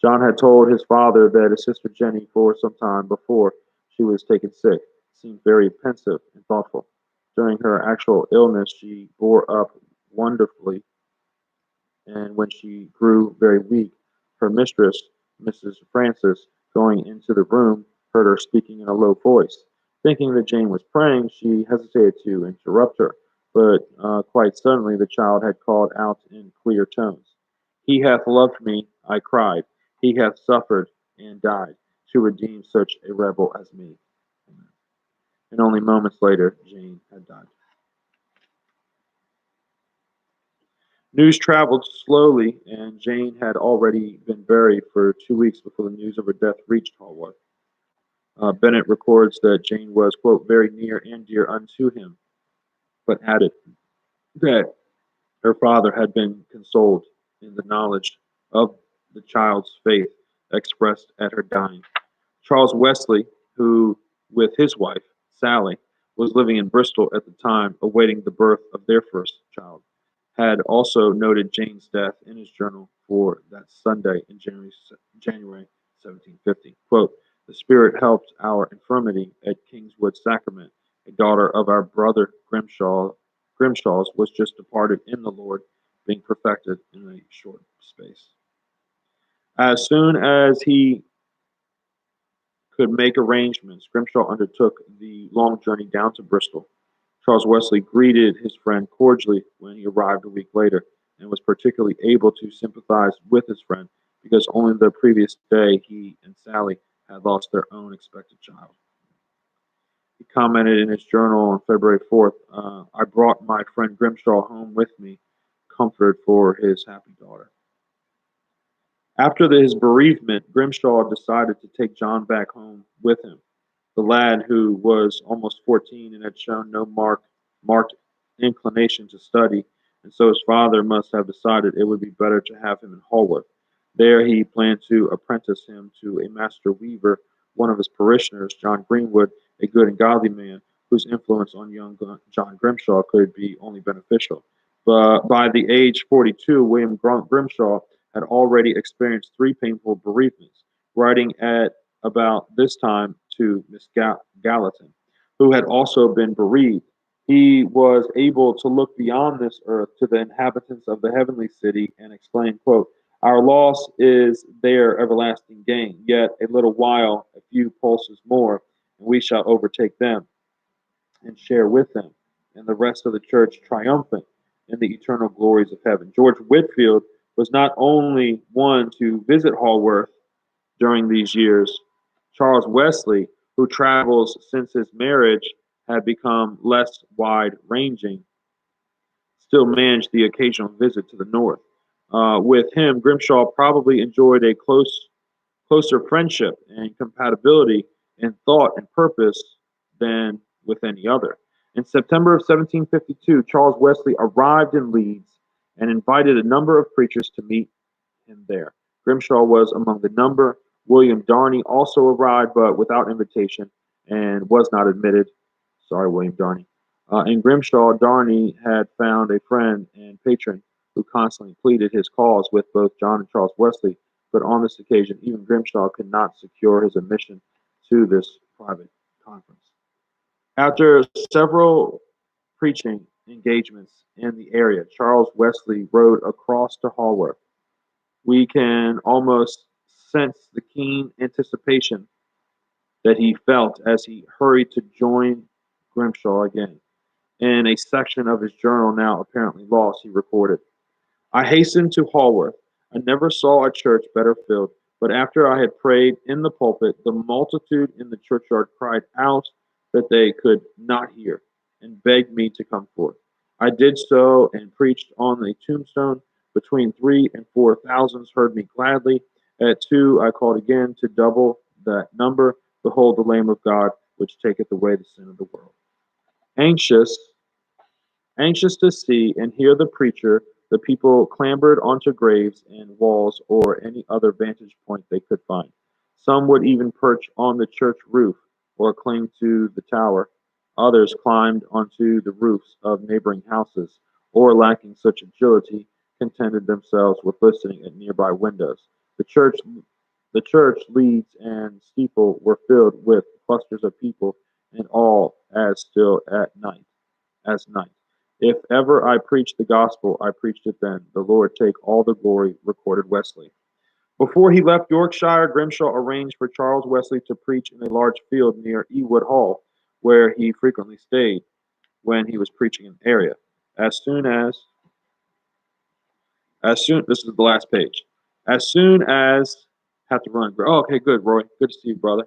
John had told his father that his sister Jenny, for some time before she was taken sick, seemed very pensive and thoughtful. During her actual illness, she bore up wonderfully, and when she grew very weak, her mistress, Mrs. Francis, going into the room, heard her speaking in a low voice. Thinking that Jane was praying, she hesitated to interrupt her, but quite suddenly the child had called out in clear tones, "He hath loved me," I cried. "He hath suffered and died to redeem such a rebel as me." And only moments later, Jane had died. News traveled slowly, and Jane had already been buried for 2 weeks before the news of her death reached Haworth. Bennett records that Jane was, quote, very near and dear unto him, but added that her father had been consoled in the knowledge of the child's faith expressed at her dying. Charles Wesley, who, with his wife, Sally, was living in Bristol at the time, awaiting the birth of their first child, had also noted Jane's death in his journal for that Sunday in January 1750. Quote, "The Spirit helped our infirmity at Kingswood Sacrament. A daughter of our brother Grimshaw's was just departed in the Lord, being perfected in a short space." As soon as he could make arrangements, Grimshaw undertook the long journey down to Bristol. Charles Wesley greeted his friend cordially when he arrived a week later, and was particularly able to sympathize with his friend because only the previous day he and Sally had lost their own expected child. He commented in his journal on February 4th, "I brought my friend Grimshaw home with me, comfort for his happy daughter." After his bereavement, Grimshaw decided to take John back home with him. The lad, who was almost 14 and had shown no marked inclination to study, and so his father must have decided it would be better to have him in Haworth. There he planned to apprentice him to a master weaver, one of his parishioners, John Greenwood, a good and godly man, whose influence on young John Grimshaw could be only beneficial. But by the age 42, William Grimshaw had already experienced three painful bereavements. Writing at about this time to Miss Gallatin, who had also been bereaved, he was able to look beyond this earth to the inhabitants of the heavenly city and exclaim, quote, "Our loss is their everlasting gain, yet a little while, a few pulses more, and we shall overtake them and share with them, and the rest of the church triumphant in the eternal glories of heaven." George Whitfield was not only one to visit Haworth during these years. Charles Wesley, who travels since his marriage had become less wide ranging, still managed the occasional visit to the north. With him, Grimshaw probably enjoyed a closer friendship and compatibility in thought and purpose than with any other. In September of 1752, Charles Wesley arrived in Leeds and invited a number of preachers to meet him there. Grimshaw was among the number. William Darney also arrived, but without invitation, and was not admitted. Sorry, William Darney. In Grimshaw, Darney had found a friend and patron who constantly pleaded his cause with both John and Charles Wesley, but on this occasion, even Grimshaw could not secure his admission to this private conference. After several preaching engagements in the area, Charles Wesley rode across to Haworth. We can almost sense the keen anticipation that he felt as he hurried to join Grimshaw again. In a section of his journal now apparently lost, he recorded, I hastened to Haworth. I never saw a church better filled, but after I had prayed in the pulpit, the multitude in the churchyard cried out that they could not hear, and begged me to come forth. I did so and preached on the tombstone. Between 3,000 and 4,000 heard me gladly. At 2 I called again to double that number. Behold the Lamb of God, which taketh away the sin of the world. Anxious Anxious to see and hear the preacher, the people clambered onto graves and walls or any other vantage point they could find. Some would even perch on the church roof or cling to the tower. Others climbed onto the roofs of neighboring houses, or lacking such agility, contented themselves with listening at nearby windows. The church leads and steeple were filled with clusters of people, and all as still at night as night. If ever I preached the gospel, I preached it then. The Lord take all the glory, recorded Wesley. Before he left Yorkshire, Grimshaw arranged for Charles Wesley to preach in a large field near Ewood Hall, where he frequently stayed when he was preaching in the area. As soon as, this is the last page. As soon as, have to run. Oh, okay, good, Roy. Good to see you, brother.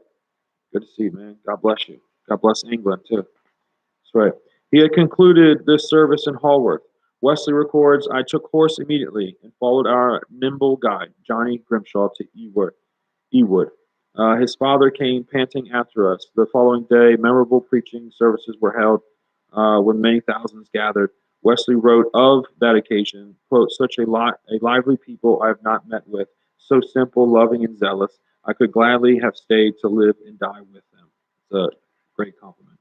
Good to see you, man. God bless you. God bless England, too. That's right. He had concluded this service in Haworth. Wesley records, I took horse immediately and followed our nimble guide, Johnny Grimshaw, to Ewood. His father came panting after us. The following day, memorable preaching services were held when many thousands gathered. Wesley wrote of that occasion, quote, such a lively people I have not met with, so simple, loving, and zealous. I could gladly have stayed to live and die with them. It's a great compliment.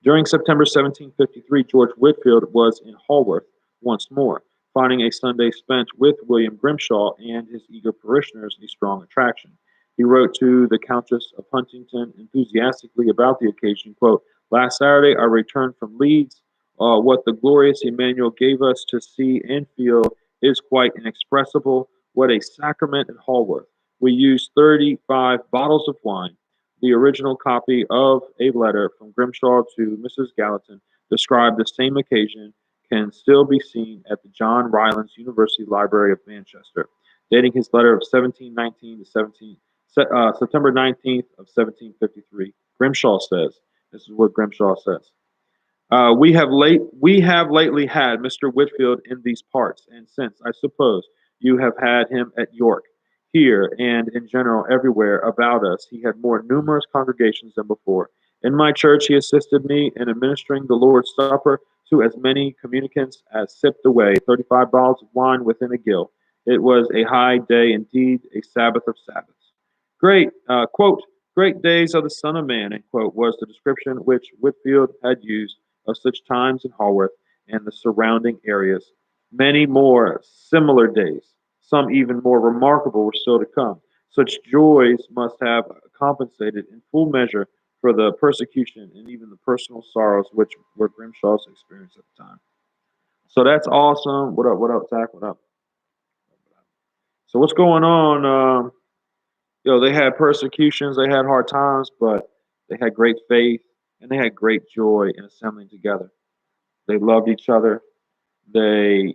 During September 1753, George Whitefield was in Haworth once more, finding a Sunday spent with William Grimshaw and his eager parishioners a strong attraction. He wrote to the Countess of Huntingdon enthusiastically about the occasion, quote, last Saturday I returned from Leeds. What the glorious Emmanuel gave us to see and feel is quite inexpressible. What a sacrament at Haworth. We used 35 bottles of wine. The original copy of a letter from Grimshaw to Mrs. Gallatin described the same occasion can still be seen at the John Rylands University Library of Manchester, dating his letter of 1719 to September 19th of 1753. Grimshaw says, this is what Grimshaw says. We have lately had Mr. Whitfield in these parts, and since, I suppose, you have had him at York. Here, and in general everywhere about us, he had more numerous congregations than before. In my church he assisted me in administering the Lord's Supper to as many communicants as sipped away 35 bottles of wine within a gill. It was a high day indeed, a Sabbath of Sabbaths. Quote, great days of the Son of Man, end quote, was the description which Whitfield had used of such times in Haworth and the surrounding areas. Many more similar days, some even more remarkable, were still to come. Such joys must have compensated in full measure for the persecution and even the personal sorrows which were Grimshaw's experience at the time. So that's awesome. What up, Zach? What up? So what's going on? They had persecutions, they had hard times, but they had great faith and they had great joy in assembling together. They loved each other. They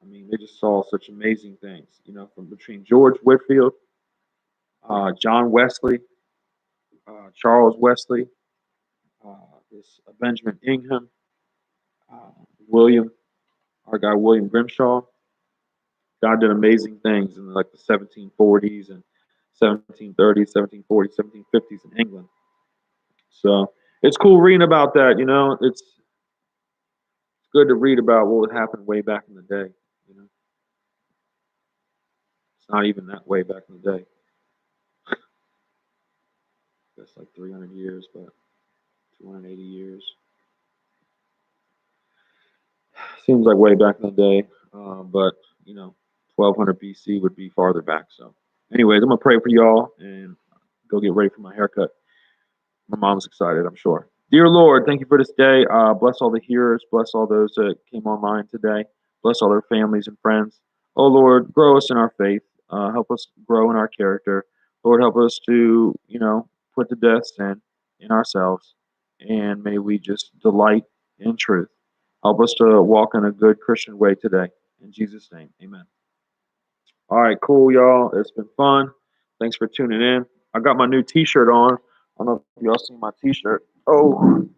they just saw such amazing things, from between George Whitefield, John Wesley, Charles Wesley, Benjamin Ingham, William, our guy William Grimshaw. God did amazing things in like the 1740s and 1730s, 1740s, 1750s in England. So it's cool reading about that. It's good to read about what would happen way back in the day. not even that way back in the day. That's like 300 years, but 280 years. Seems like way back in the day, but 1200 BC would be farther back. So, anyways, I'm gonna pray for y'all and go get ready for my haircut. My mom's excited, I'm sure. Dear Lord, thank you for this day. Bless all the hearers. Bless all those that came online today. Bless all their families and friends. Oh Lord, grow us in our faith. Help us grow in our character. Lord, help us to, put to death sin in ourselves. And may we just delight in truth. Help us to walk in a good Christian way today. In Jesus' name, amen. All right, cool, y'all. It's been fun. Thanks for tuning in. I got my new T-shirt on. I don't know if y'all seen my T-shirt. Oh,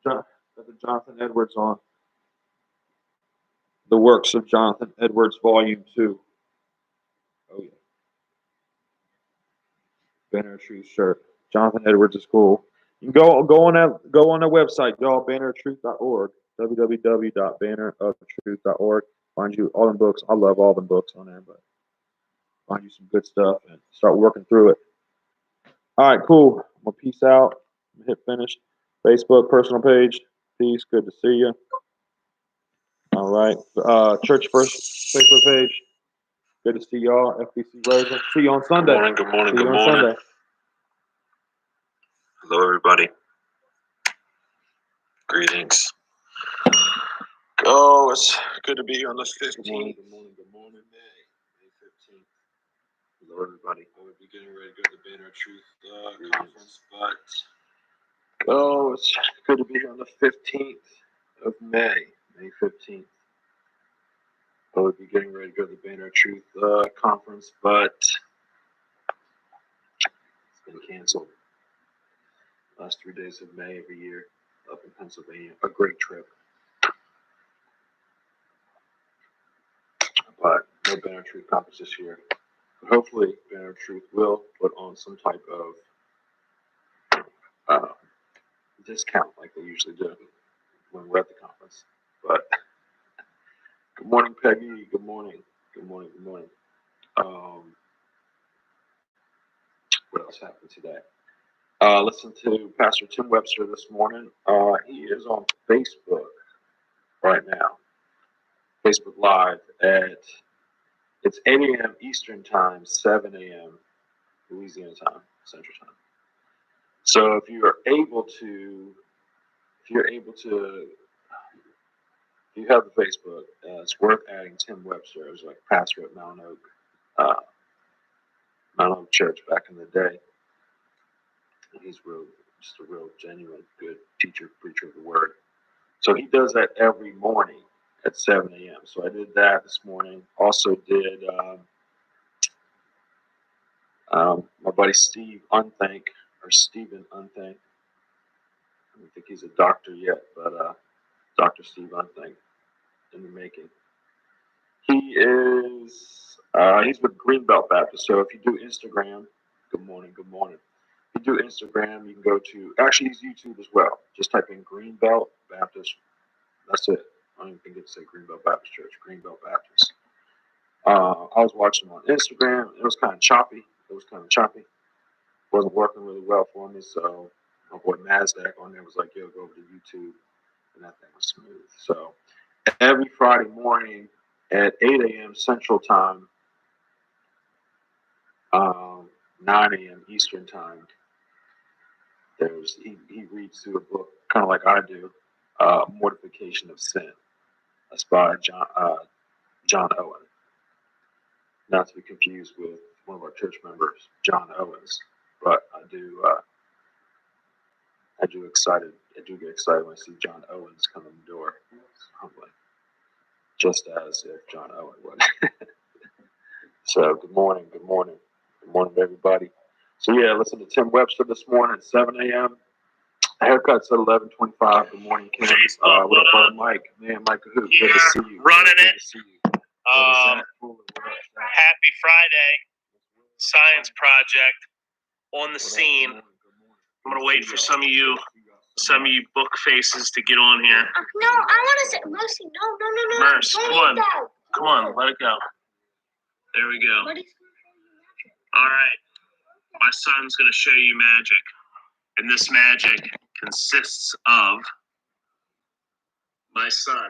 got the Jonathan Edwards on. The Works of Jonathan Edwards, Volume 2. Oh yeah, Banner of Truth shirt. Jonathan Edwards is cool. You can go on the website, y'all. Banneroftruth.org. www.banneroftruth.org. Find you all the books. I love all the books on there, but find you some good stuff and start working through it. All right, cool. I'm gonna peace out. I'm gonna hit finish. Facebook personal page. Peace. Good to see you. All right. Church first Facebook page. Good to see y'all. FBC Rosen. See you on Sunday. Good morning. See you on Sunday. Hello, everybody. Greetings. Oh, it's good to be here on the 15th. Good morning. May 15th. Hello, everybody. I would be getting ready to go to the Banner of Truth conference, but it's good to be here on the 15th of May 15th. I would be getting ready to go to the Banner of Truth conference, but it's been canceled. Last 3 days of May every year up in Pennsylvania. A great trip. But no Banner of Truth conference this year. But hopefully, Banner of Truth will put on some type of discount like they usually do when we're at the conference. But good morning, Peggy. Good morning. What else happened today? Listen to Pastor Tim Webster this morning. He is on Facebook right now. Facebook Live it's 8 a.m. Eastern Time, 7 a.m. Louisiana Time, Central Time. So if you have the Facebook, it's worth adding Tim Webster as like pastor at Mount Oak Church back in the day. And he's just a real genuine, good teacher, preacher of the word. So he does that every morning at 7 a.m. So I did that this morning. Also did my buddy Stephen Unthank. I don't think he's a doctor yet, but Dr. Steve Unthank in the making. He's with Greenbelt Baptist. So if you do Instagram, good morning. If you do Instagram, you can go to, actually he's YouTube as well. Just type in Greenbelt Baptist. That's it. I don't even think it'd say Greenbelt Baptist Church, Greenbelt Baptist. I was watching him on Instagram. It was kind of choppy. Wasn't working really well for me, so my boy Mazdak on there was like, yo, go over to YouTube, and that thing was smooth. So every Friday morning at 8 a.m. Central Time, 9 a.m. Eastern Time, he reads through a book, kind of like I do, Mortification of Sin. That's by John Owen. Not to be confused with one of our church members, John Owens, but I do get excited when I see John Owens come in the door. It's humbling. Just as if John Owen would. So good morning, everybody. So yeah, listen to Tim Webster this morning at 7 a.m. Haircuts at 11:25. Good morning, Candace. What up, brother Mike? Man, Mike Cahoot. Yeah, good to see you. Running good it. To see you. Happy Friday. Science project on the scene. I'm gonna wait for some of you book faces to get on here. No, I want to say Mercy. No. Merce, come on, let it go. There we go. All right. My son's going to show you magic. And this magic consists of my son,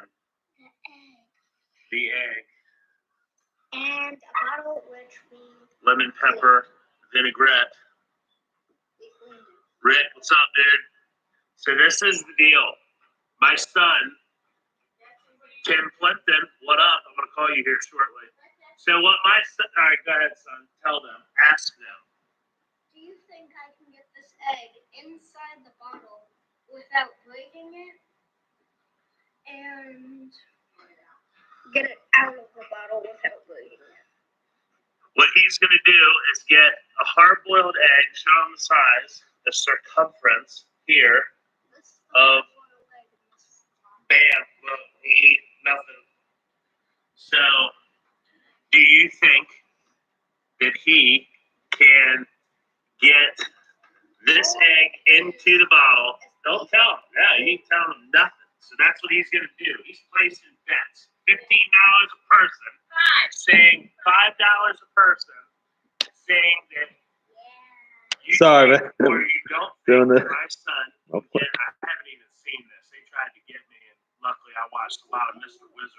the egg, and a bottle which we lemon pepper vinaigrette. Rick, what's up, dude? So this is the deal. My son, Tim Plimpton, what up? I'm going to call you here shortly. So what my son, all right, go ahead, son. Tell them. Ask them. Do you think I can get this egg inside the bottle without breaking it and get it out of the bottle without breaking it? What he's going to do is get a hard-boiled egg, show him the size, the circumference here of, bam, well, he nothing. So, do you think that he can get this egg into the bottle? Don't tell him. No, you ain't telling him nothing. So that's what he's going to do. He's placing bets. $15 a person. Saying $5 a person. Saying that you Sorry, think man. or you don't Doing think it. my son. I'll Yeah, I haven't even seen this. They tried to get me, and luckily I watched a lot of Mr. Wizard.